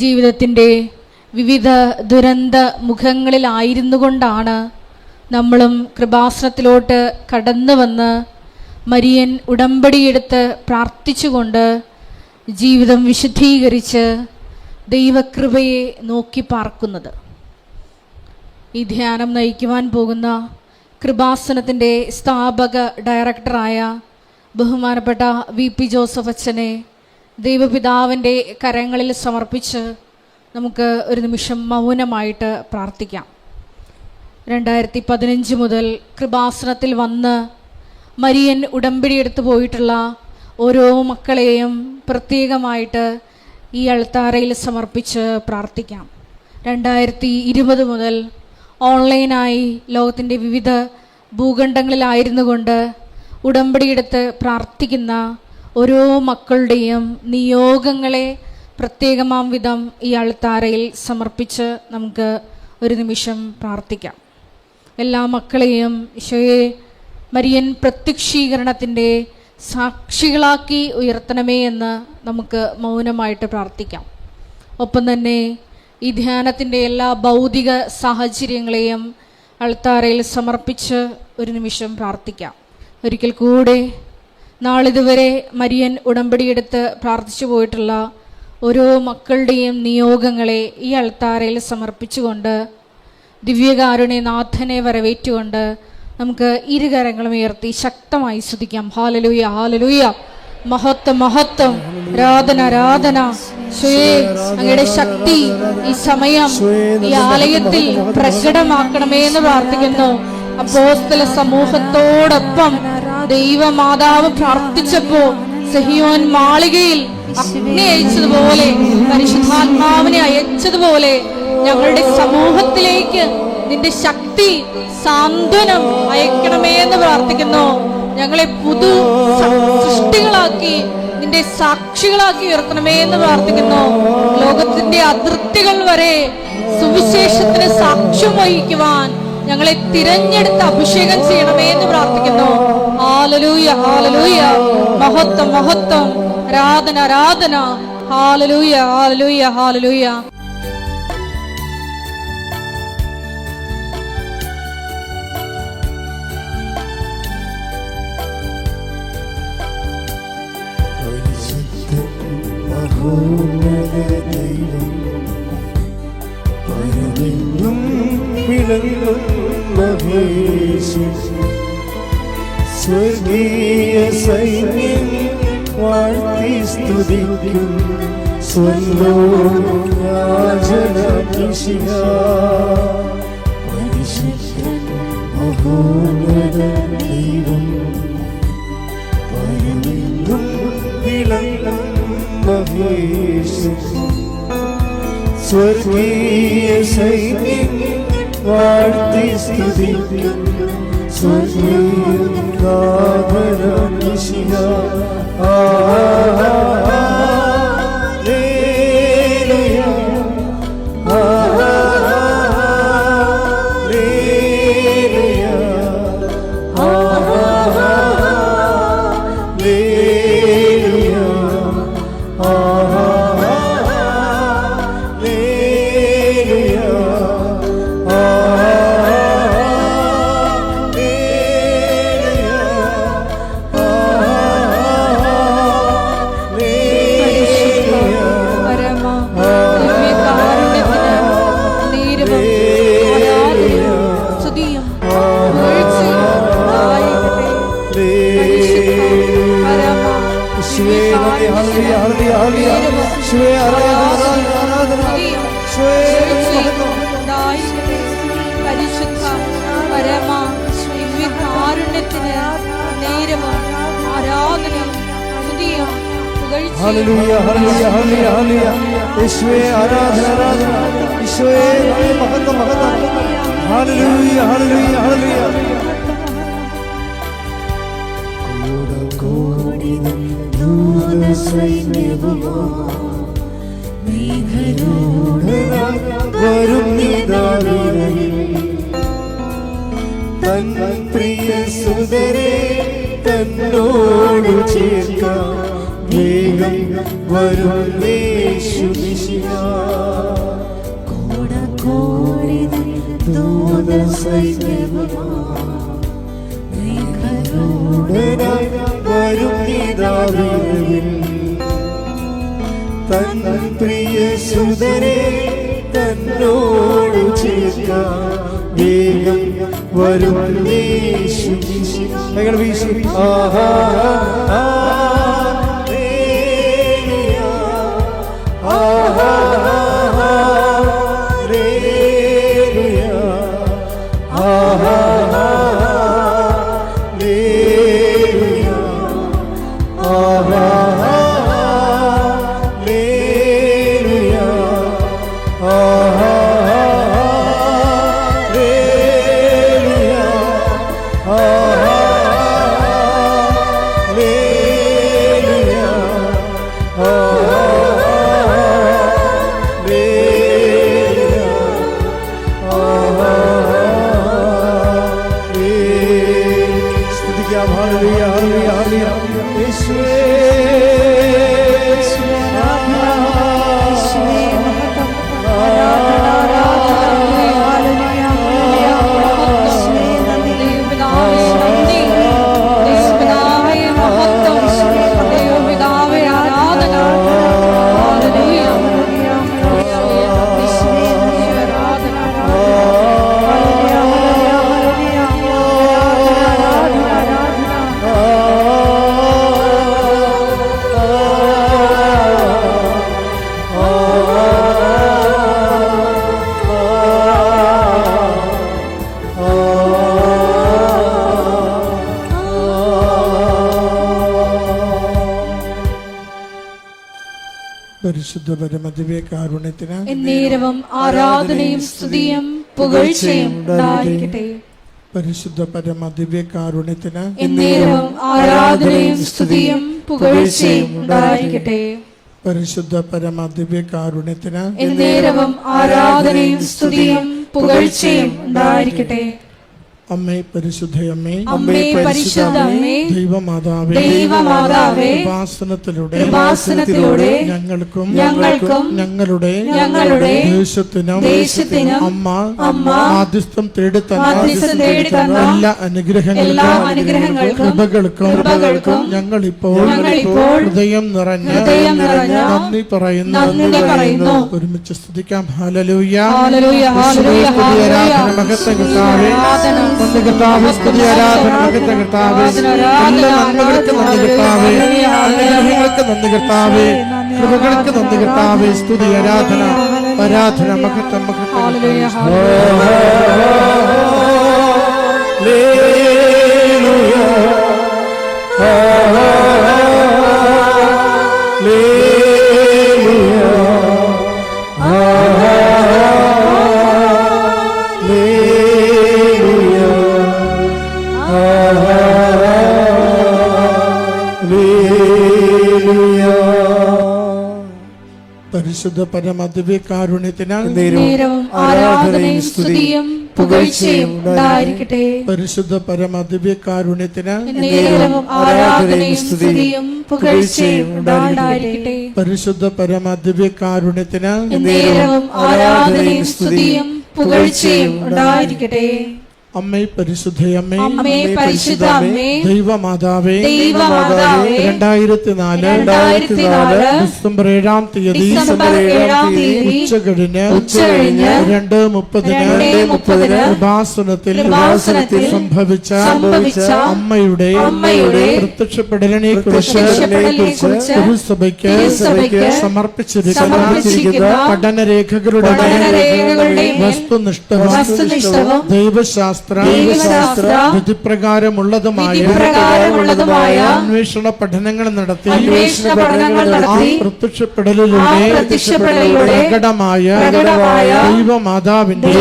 ജീവിതത്തിൻ്റെ വിവിധ ദുരന്ത മുഖങ്ങളിലായിരുന്നു കൊണ്ടാണ് നമ്മളും കൃപാസനത്തിലോട്ട് കടന്നു വന്ന് മരിയൻ ഉടമ്പടിയെടുത്ത് പ്രാർത്ഥിച്ചുകൊണ്ട് ജീവിതം വിശുദ്ധീകരിച്ച് ദൈവകൃപയെ നോക്കി പാർക്കുന്നത്. ഈ ധ്യാനം നയിക്കുവാൻ പോകുന്ന കൃപാസനത്തിൻ്റെ സ്ഥാപക ഡയറക്ടറായ ബഹുമാനപ്പെട്ട VP ജോസഫ് അച്ഛനെ ദൈവപിതാവിൻ്റെ കരങ്ങളിൽ സമർപ്പിച്ച് നമുക്ക് ഒരു നിമിഷം മൗനമായിട്ട് പ്രാർത്ഥിക്കാം. 2015 മുതൽ കൃപാസനത്തിൽ വന്ന് മരിയൻ ഉടമ്പടിയെടുത്ത് പോയിട്ടുള്ള ഓരോ മക്കളെയും പ്രത്യേകമായിട്ട് ഈ അൾത്താരയിൽ സമർപ്പിച്ച് പ്രാർത്ഥിക്കാം. 2020 മുതൽ ഓൺലൈനായി ലോകത്തിൻ്റെ വിവിധ ഭൂഖണ്ഡങ്ങളിലായിരുന്നു കൊണ്ട് ഉടമ്പടിയെടുത്ത് പ്രാർത്ഥിക്കുന്ന ഓരോ മക്കളുടെയും നിയോഗങ്ങളെ പ്രത്യേകമാം വിധം ഈ അൾത്താരയിൽ സമർപ്പിച്ച് നമുക്ക് ഒരു നിമിഷം പ്രാർത്ഥിക്കാം. എല്ലാ മക്കളെയും ഈശോയെ മരിയൻ പ്രത്യക്ഷീകരണത്തിൻ്റെ സാക്ഷികളാക്കി ഉയർത്തണമേ എന്ന് നമുക്ക് മൗനമായിട്ട് പ്രാർത്ഥിക്കാം. ഒപ്പം തന്നെ ഈ ധ്യാനത്തിൻ്റെ എല്ലാ ഭൗതിക സാഹചര്യങ്ങളെയും അൾത്താരയിൽ സമർപ്പിച്ച് ഒരു നിമിഷം പ്രാർത്ഥിക്കാം. ഒരിക്കൽ കൂടെ നാളിതുവരെ മരിയൻ ഉടമ്പടിയെടുത്ത് പ്രാർത്ഥിച്ചു പോയിട്ടുള്ള ഓരോ മക്കളുടെയും നിയോഗങ്ങളെ ഈ അൾത്താരയിൽ സമർപ്പിച്ചുകൊണ്ട് ദിവ്യകാരുണ്യനാഥനെ വരവേറ്റുകൊണ്ട് നമുക്ക് ഇരുകരങ്ങളും ഉയർത്തി ശക്തമായി സ്തുതിക്കാം. ഹാലലൂയ, ഹാലലൂയ, മഹത്വം, മഹത്വം, ആരാധന, ആരാധന. അങ്ങയുടെ ശക്തി ഈ സമയം ഈ ആലയത്തിൽ പ്രകടമാക്കണമേ എന്ന് പ്രാർത്ഥിക്കുന്നു. അപ്പോസ്തല സമൂഹത്തോടൊപ്പം ദൈവമാതാവ് പ്രാർത്ഥിച്ചപ്പോ സിഹിയോൻ മാളികയിൽ അഗ്നി അയച്ചതുപോലെ, പരിശുദ്ധാത്മാവിനെ അയച്ചതുപോലെ ഞങ്ങളുടെ സമൂഹത്തിലേക്ക് നിന്റെ ശക്തി, സാന്ത്വനം അയക്കണമേ എന്ന് പ്രാർത്ഥിക്കുന്നു. ഞങ്ങളെ പുതു സൃഷ്ടികളാക്കി നിന്റെ സാക്ഷികളാക്കി ഉയർത്തണമേ എന്ന് പ്രാർത്ഥിക്കുന്നു. ലോകത്തിന്റെ അതിർത്തികൾ വരെ സുവിശേഷത്തിന് സാക്ഷ്യം വഹിക്കുവാൻ ഞങ്ങളെ തിരഞ്ഞെടുത്ത് അഭിഷേകം ചെയ്യണമേ എന്ന് പ്രാർത്ഥിക്കുന്നു. ഹല്ലേലൂയ, ഹല്ലേലൂയ, മഹത്വം, മഹത്വം, ആരാധന, ആരാധന. ഹല്ലേലൂയ, ഹല്ലേലൂയ, ഹല്ലേലൂയ. സ്വർഗീയ സൈന്യം വാഴ്ത്തി സ്തുതിക്കും സ്വലോകരാജനമിശിഹ. പരിശുദ്ധൻ മഹോന്നത ദൈവം, പരമെങ്ങും വിളങ്ങും മഹേശൻ. സ്വർഗീയ സൈന്യം വാഴ്ത്തി സ്തുതിക്കും സ്വലോകരാജനമിശിഹ. ഹല്ലേലൂയ, ഹല്ലേലൂയ, ഹല്ലേലൂയ, ഹല്ലേലൂയ. യേശുവേ ആരാധന, ആരാധന. യേശുവേ മഹത്വം, മഹത്വം. ഹല്ലേലൂയ, ഹല്ലേലൂയ, ഹല്ലേലൂയ. കോടിനം ദൂത സൈന്യവുമോ മേഘരോടനായി വരും നിദാനങ്ങളിൽ തൻ പ്രിയ സുതരെ തന്നോടു ചേർക്കാം. വേഗം വേഗം വരും യേശുമിശിഹ കോടാകോടി ദൂതസൈന്യവുമായി വരും നിദാവിരവിൽ തൻ പ്രിയ സുതരെ തന്നോടു ചേർക്കാൻ വേഗം വരും യേശുമിശിഹ ആഹാ പരിശുദ്ധ പരമദിവ്യകാരുണ്യത്തിന് എന്നേരവും ആരാധനയും സ്തുതിയും പുകഴ്ചയും ഉണ്ടായിരിക്കട്ടെ. പരിശുദ്ധ പരമദിവ്യകാരുണ്യത്തിന് എന്നേരവും ആരാധനയും സ്തുതിയും പുകഴ്ചയും ഉണ്ടായിരിക്കട്ടെ. പരിശുദ്ധ പരമദിവ്യകാരുണ്യത്തിന് എന്നേരവും ആരാധനയും സ്തുതിയും പുകഴ്ചയും ഉണ്ടായിരിക്കട്ടെ. അമ്മേ പരിശുദ്ധയമ്മേ, അമ്മേ പരിശുദ്ധ അമ്മേ, ദൈവമാതാവേ, ദൈവമാതാവേ, കൃപാസനത്തിലൂടെ ഞങ്ങൾക്കും ഞങ്ങളുടെ ദേശത്തിനും അമ്മ മാധ്യസ്ഥം തേടിത്തന്ന എല്ലാ അനുഗ്രഹങ്ങൾക്കും കൃപകൾക്കും ഞങ്ങളിപ്പോൾ ഹൃദയം നിറഞ്ഞ നന്ദി പറയുന്നു. ഒരുമിച്ച് സ്തുതിക്കാം. ഹല്ലേലൂയ, നന്ദി കർത്താവേ, സ്തുതി ആരാധന മഹത്വ കർത്താവേ, എല്ലാ നന്മകൾക്ക് നന്ദി കർത്താവേ, അനുഗ്രഹങ്ങൾക്ക് നന്ദി കർത്താവേ, കൃപകൾക്ക് നന്ദി കർത്താവേ, സ്തുതി ആരാധന ആരാധന മഹത്വം പരിശുദ്ധ പരമദിവ്യകാരുണ്യത്തിന് നേരവും ആരാധനയും സ്തുതിയും പുകഴ്ചയും ഉണ്ടായിരിക്കട്ടെ. പരിശുദ്ധ പരമദിവ്യകാരുണ്യത്തിന് നേരവും ആരാധനയും സ്തുതിയും പുകഴ്ചയും ഉണ്ടായിരിക്കട്ടെ. പരിശുദ്ധ പരമദിവ്യകാരുണ്യത്തിന് നേരവും ആരാധനയും സ്തുതിയും പുകഴ്ചയും ഉണ്ടായിരിക്കട്ടെ. അമ്മേ പരിശുദ്ധയമ്മേ, അമ്മേ പരിശുദ്ധ അമ്മേ, ദൈവമാതാവേ, 2004 ഡിസംബർ 7-ാം തീയതി ഉച്ചകഴിഞ്ഞ് 2:30 കൃപാസനത്തിൽ സംഭവിച്ച അമ്മയുടെ പ്രത്യക്ഷപ്പെടലിനെ കുറിച്ച് തിരുസഭയ്ക്ക് സമർപ്പിച്ചിരിക്കുന്ന പഠനരേഖകളുടെ വസ്തുനിഷ്ഠവും ദൈവശാസ്ത്ര വിധിപ്രകാരമുള്ളതുമായ അന്വേഷണ പഠനങ്ങൾ നടത്തി പ്രത്യക്ഷപ്പെടലിലൂടെ പ്രകടമായ ദൈവമാതാവിന്റെ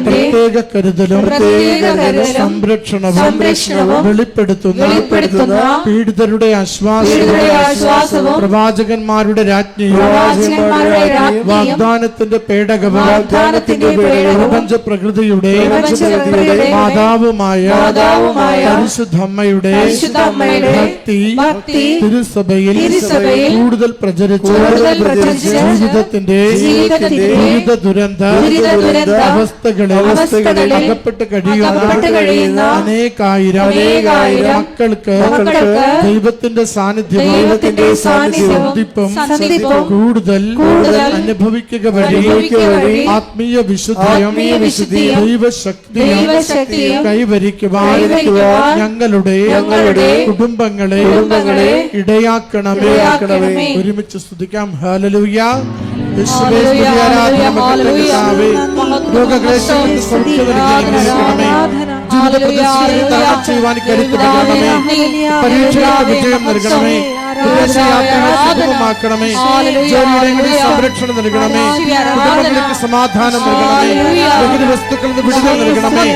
പ്രത്യേക കരുതലും സംരക്ഷണവും വെളിപ്പെടുത്തുന്ന പീഡിതരുടെ ആശ്വാസവും പ്രവാചകന്മാരുടെ രാജ്ഞിയും വാഗ്ദാനത്തിന്റെ പേടകവും പ്രപഞ്ച പ്രകൃതിയുടെ മാതാവുമായ പരിശുദ്ധമ്മയുടെ അമ്മയുടെ ഭക്തി തിരുസഭയിൽ കൂടുതൽ പ്രചരിച്ച് ജീവിതത്തിന്റെ വിവിധ ദുരന്ത അവസ്ഥകളിൽ അകപ്പെട്ട് കഴിയുന്ന അനേകായിരം മക്കൾക്ക് ദൈവത്തിന്റെ സാന്നിധ്യവും കൂടുതൽ അനുഭവിക്കുക വഴി ആത്മീയ വിശുദ്ധിയും ദൈവശക്തിയും കൈവരിക്കുവാൻ ഞങ്ങളുടെ കുടുംബങ്ങളെ ഇടയാക്കണമേ. ഒരുമിച്ച് സ്തുതിക്കാം. ഹല്ലേലൂയ. യേശുവേ സ്തുതി, ആരാധന മഹത്വം കർത്താവേ. രോഗക്ലേശങ്ങളിൽ നിന്ന് സൗഖ്യം നൽകണമേ. ജീവിത പ്രതിസന്ധികളിൽ തരണം ചെയ്യുവാൻ കരുത്ത് നൽകണമേ. പരീക്ഷകൾക്ക് വിജയം നൽകണമേ. വിദേശയാത്രകൾ സുഗമമാക്കണമേ. ജോലിയിടങ്ങളിൽ സംരക്ഷണം നൽകണമേ. കുടുംബങ്ങൾക്ക് സമാധാനം നൽകണമേ. പ്രകൃതി വസ്തുക്കളിൽ നിന്ന് വിടുതൽ നൽകണമേ.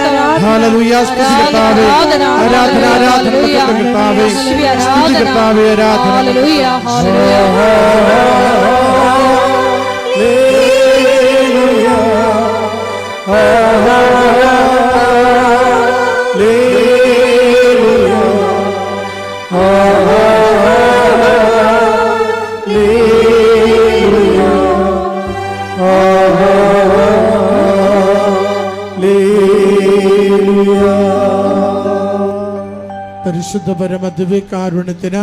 ഹല്ലേലൂയ. സ്തുതി കർത്താവേ. ആരാധന ആരാധന മഹത്വം കർത്താവേ. സ്തുതി കർത്താവേ. ആരാധന. പരിശുദ്ധ പരമ ദിവ്യകാരുണ്യത്തിന്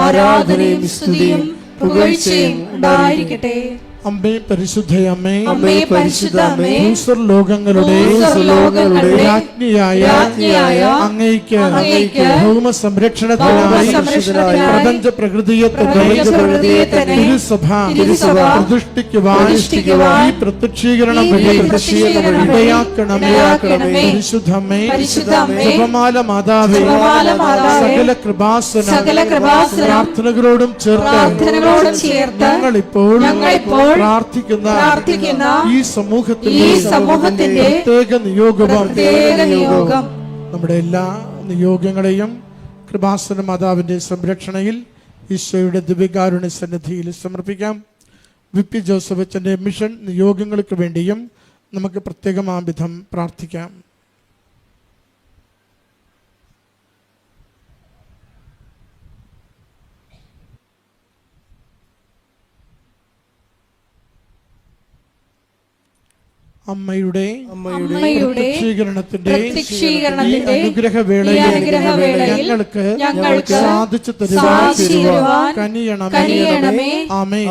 ആരാധനയും സ്തുതിയും പുകഴ്ചയും ഉണ്ടായിരിക്കട്ടെ. അമ്മേ പരിശുദ്ധയമ്മേ, അമ്മേ പരിശുദ്ധ അമ്മേ, ഭൂസ്വർലോകങ്ങളുടെ രാജ്ഞിയായ അങ്ങയ്ക്ക് ഭൗമ സംരക്ഷണത്തിനായി പ്രപഞ്ച പ്രകൃതിയെ തിരുസഭ പ്രതിഷ്ഠിക്കുവാൻ ഈ പ്രത്യക്ഷീകരണം വഴി ഇടയാക്കണമേ. പരിശുദ്ധമ്മേ, ജപമാല മാതാവേ, സകല കൃപാസന പ്രാർത്ഥനകളോടും ചേർത്ത് ഞങ്ങളിപ്പോൾ പ്രാർത്ഥിക്കുന്ന ഈ സമൂഹത്തിന്റെ പ്രത്യേക നിയോഗം നമ്മുടെ എല്ലാ നിയോഗങ്ങളെയും കൃപാസന മാതാവിന്റെ സംരക്ഷണയിൽ ഈശോയുടെ ദിവ്യകാരുണ്യ സന്നിധിയിൽ സമർപ്പിക്കാം. വിപി ജോസഫ് അച്ഛന്റെ മിഷൻ നിയോഗങ്ങൾക്ക് വേണ്ടിയും നമുക്ക് പ്രത്യേകമാം വിധം പ്രാർത്ഥിക്കാം. അമ്മയുടെ പ്രത്യക്ഷീകരണത്തിന്റെ അനുഗ്രഹവേളയിൽ ഞങ്ങൾക്ക് സാധിച്ചു തരുവാൻ കനിയണമേ. ആമേൻ.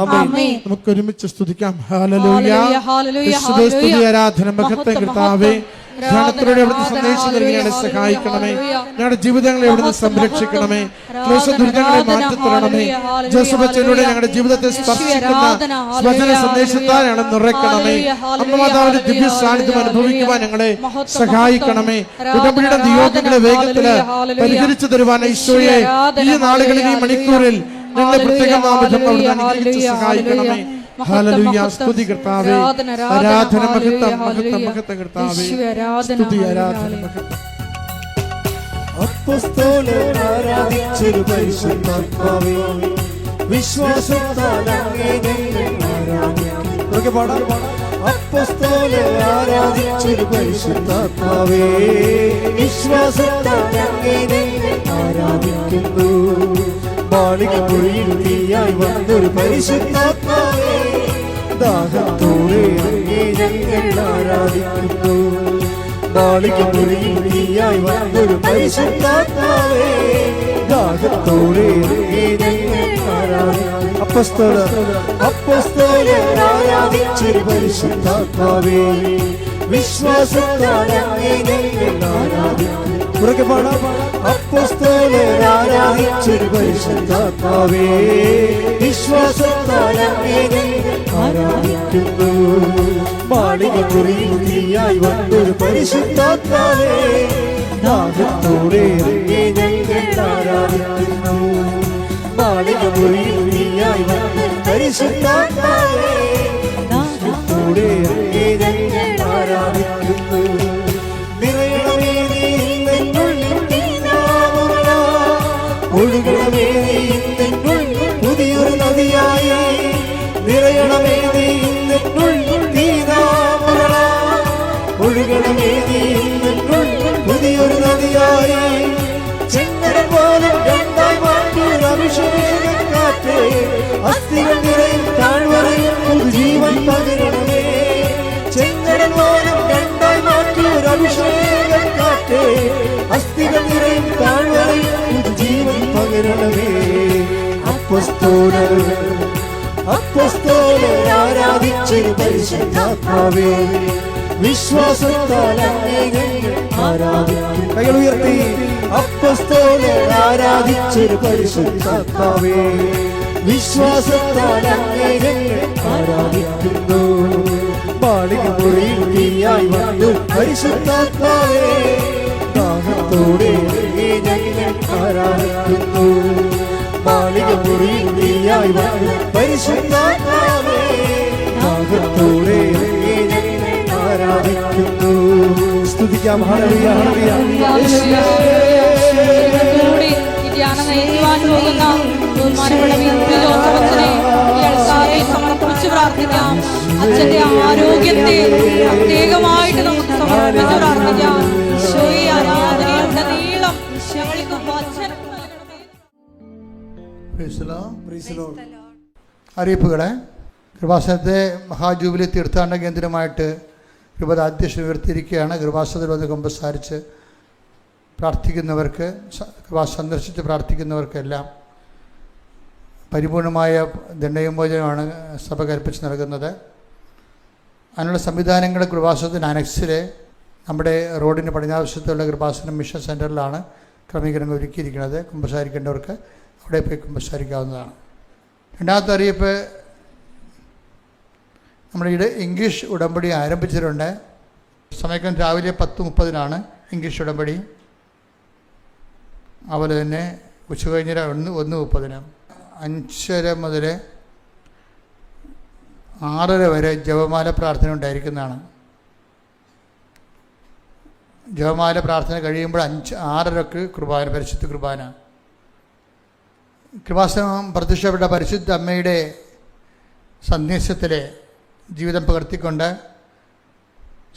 നമുക്ക് ഒരുമിച്ച് സ്തുതിക്കാം. ഹല്ലേലൂയ. യേശുവേ സ്തുതി, ആരാധന മഹത്വം കർത്താവേ. ധ്യാനത്തിലൂടെ അവിടുന്ന് സന്ദേശം നൽകി ഞങ്ങളെ സഹായിക്കണമേ. ഞങ്ങളുടെ ജീവിതങ്ങളെ അവിടുന്ന് സംരക്ഷിക്കണമേ. ക്ലേശ ദുരിതങ്ങളെ മാറ്റിത്തരണമേ. ജോസഫ് അച്ഛനിലൂടെ ഞങ്ങളുടെ ജീവിതത്തെ സ്പർശിക്കുന്ന വചന സന്ദേശത്താൽ ഞങ്ങളെ നിറയ്ക്കണമേ. അമ്മ മാതാവിന്റെ ദിവ്യ സാന്നിധ്യം അനുഭവിക്കുവാൻ ഞങ്ങളെ സഹായിക്കണമേ. ഉടമ്പടിയുടെ നിയോഗങ്ങളെ വേഗത്തിൽ പരിഹരിച്ചു തരുവാൻ ഈശോയെ ഈ നാളുകളിൽ ഈ മണിക്കൂറിൽ ഞങ്ങളെ പ്രത്യേകമാവിധം അവിടുന്ന് അനുഗ്രഹിച്ച് സഹായിക്കണമേ. ഹല്ലേലൂയ. സ്തുതി കർത്താവേ. ആരാധന മഹത്വം കർത്താവേ. സ്തുതി ആരാധന മഹത്വം. അപ്പോസ്തലർ ആരാധിച്ചൊരു പരിശുദ്ധാത്മാവേ, വിശ്വാസത്താൽ അങ്ങേ ഞങ്ങൾ ആരാധിക്കുന്നു. അപ്പോസ്തലർ ആരാധിച്ചൊരു പരിശുദ്ധാത്മാവേ, വിശ്വാസത്താൽ അങ്ങേ ഞങ്ങൾ ആരാധിക്കുന്നു. മാളികപ്പുഴയിൽ തീയായി വന്നൊരു പരിശുദ്ധാത്മാവേ, ദാഹത്തോടെ അങ്ങേ ഞങ്ങൾ ആരാധിക്കുന്നു. മാളികപ്പുഴയിൽ തീയായി വന്നൊരു പരിശുദ്ധാത്മാവേ, ദാഹത്തോടെ അങ്ങേ ഞങ്ങൾ ആരാധിക്കുന്നു. അപ്പോസ്തലർ ആരാധിച്ചൊരു പരിശുദ്ധാത്മാവേ, വിശ്വാസത്താൽ അങ്ങേ ഞങ്ങൾ ആരാധിക്കുന്നു. ഉറക്കെ പാടാം. അപ്പോസ്തലർ ആരാധിച്ചൊരു പരിശുദ്ധാത്മാവേ, വിശ്വാസത്താൽ അങ്ങേ ഞങ്ങൾ ആരാധിക്കുന്നു. മാളികപ്പുറയിൽ തീയായി വന്നൊരു പരിശുദ്ധാത്മാവേ, ദാഹത്തോടെ അങ്ങേ ഞങ്ങൾ ആരാധിക്കുന്നു. മാളികപ്പുറയിൽ തീയായി വന്നൊരു പരിശുദ്ധാത്മാവേ, ദാഹത്തോടെ അങ്ങേ ഞങ്ങൾ ആരാധിക്കുന്നു. നിറയണമേ നീ എന്നുള്ളിൽ തീനാവുകളാ, ഒഴുകണമേ നീ എന്നുള്ളിൽ പുതിയൊരു നദിയായി. നിറയണമേ നീ എന്നുള്ളിൽ തീനാവുകളാ, ഒഴുകണമേ നീ എന്നുള്ളിൽ പുതിയൊരു നദിയായി. ചെങ്കടൽ അപ്പോസ്തലർ ആരാധിച്ചൊരു പരിശുദ്ധാത്മാവേ, വിശ്വാസത്താൽ അങ്ങേ ഞങ്ങൾ ആരാധിക്കുന്നു. കൈകൾ ഉയർത്തി. അപ്പോസ്തലർ ആരാധിച്ചൊരു പരിശുദ്ധാത്മാവേ, വിശ്വാസത്താൽ അങ്ങേ ഞങ്ങൾ ആരാധിക്കുന്നു. മാളിക മുറിയിൽ നീയായി വന്നു പരിശുദ്ധാത്മാവേ, ദാഹത്തോടെ അങ്ങേ ഞങ്ങൾ ആരാധിക്കുന്നു. മാളിക മുറിയിൽ നീയായി വന്നു പരിശുദ്ധാത്മാവേ, ദാഹത്തോടെ അങ്ങേ ഞങ്ങൾ ആരാധിക്കുന്നു. സ്തുതിക്കാം. Hallelujah, hallelujah. കൂടി ഈ ധ്യാനം നയിക്കുവാൻ പോകുന്ന ബഹുമാനപ്പെട്ട ജോസഫച്ചനെ സമർപ്പിച്ച് പ്രാർത്ഥിക്കാം. അച്ഛന്റെ ആരോഗ്യത്തെ പ്രത്യേകമായിട്ട് നമുക്ക് സമർപ്പിച്ച് പ്രാർത്ഥിക്കാം. ഈശോയെ ആരാധനയുടെ നീളം ഞങ്ങൾക്ക് വചനം നൽകണമേ. അറിയിപ്പുകളെ കൃപാസനത്തെ മഹാജൂബിലി തീർത്ഥാടന കേന്ദ്രമായിട്ട് രൂപത അധ്യക്ഷൻ ഉയർത്തിയിരിക്കുകയാണ്. കൃപാസനത്തിൽ വന്ന് കുമ്പസാരിച്ച് പ്രാർത്ഥിക്കുന്നവർക്ക്, സന്ദർശിച്ച് പ്രാർത്ഥിക്കുന്നവർക്കെല്ലാം പരിപൂർണമായ ദണ്ഡവിമോചനമാണ് സഭ കൽപ്പിച്ച് നൽകുന്നത്. അതിനുള്ള സംവിധാനങ്ങൾ കൃപാസനത്തിന് അനക്സിലെ നമ്മുടെ റോഡിന് പടിഞ്ഞാറുവശത്തുള്ള കൃപാസനം മിഷൻ സെൻറ്ററിലാണ് ക്രമീകരണങ്ങൾ ഒരുക്കിയിരിക്കുന്നത്. കുമ്പസാരിക്കേണ്ടവർക്ക് അവിടെ പോയി കുമ്പസാരിക്കാവുന്നതാണ്. രണ്ടാമത്തെ അറിയിപ്പ്, നമ്മുടെ ഇംഗ്ലീഷ് ഉടമ്പടി ആരംഭിച്ചിട്ടുണ്ട്. സമയം രാവിലെ 10:30 ഇംഗ്ലീഷ് ഉടമ്പടി. അതുപോലെ തന്നെ ഉച്ചകഴിഞ്ഞ് 1:30 5:30 മുതൽ 6:30 വരെ ജപമാല പ്രാർത്ഥന ഉണ്ടായിരിക്കുന്നതാണ്. ജപമാല പ്രാർത്ഥന കഴിയുമ്പോൾ 6:30 കുർബാന, പരിശുദ്ധ കുർബാന. കൃപാസനം പ്രത്യക്ഷപ്പെട്ട പരിശുദ്ധ അമ്മയുടെ സന്ദേശത്തിലെ ജീവിതം പകർത്തിക്കൊണ്ട്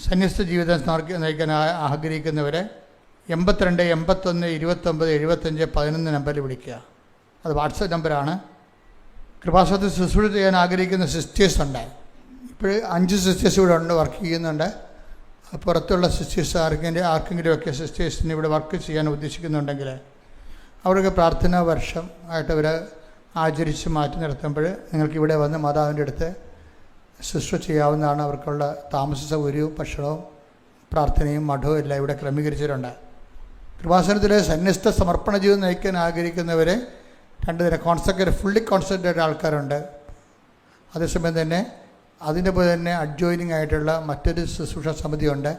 സന്യസ്ത ജീവിതം നയിക്കാൻ ആഗ്രഹിക്കുന്നവരെ 82 81 29 75 11 നമ്പറിൽ വിളിക്കുക. അത് വാട്സപ്പ് നമ്പറാണ്. കൃപാസനത്തിൽ ശുശ്രൂഷ ചെയ്യാൻ ആഗ്രഹിക്കുന്ന സിസ്റ്റേഴ്സ് ഉണ്ട്. ഇപ്പോൾ 5 സിസ്റ്റേഴ്സ് ഇവിടെ ഉണ്ട്, വർക്ക് ചെയ്യുന്നുണ്ട്. പുറത്തുള്ള സിസ്റ്റേഴ്സ് ആർക്കെങ്കിലുമൊക്കെ സിസ്റ്റേഴ്സിന് ഇവിടെ വർക്ക് ചെയ്യാൻ ഉദ്ദേശിക്കുന്നുണ്ടെങ്കിൽ അവർക്ക് പ്രാർത്ഥനാ വർഷം ആയിട്ട് അവർ ആചരിച്ച് മാറ്റി നിർത്തുമ്പോൾ നിങ്ങൾക്കിവിടെ വന്ന് മാതാവിൻ്റെ അടുത്ത് ശുശ്രൂഷ ചെയ്യാവുന്നതാണ്. അവർക്കുള്ള താമസ സൗകര്യവും ഭക്ഷണവും പ്രാർത്ഥനയും മഠവും എല്ലാം ഇവിടെ ക്രമീകരിച്ചിട്ടുണ്ട്. കൃപാസനത്തിലെ സന്യസ്ത സമർപ്പണ ജീവിതം നയിക്കാൻ ആഗ്രഹിക്കുന്നവരെ 2 തരം ഫുള്ളി കോൺസെൻട്രേറ്റഡ് ആൾക്കാരുണ്ട്. അതേസമയം തന്നെ അതിൻ്റെ പോലെ തന്നെ അഡ്ജോയിനിങ് ആയിട്ടുള്ള മറ്റൊരു ശുശ്രൂഷ സമിതിയുണ്ട്.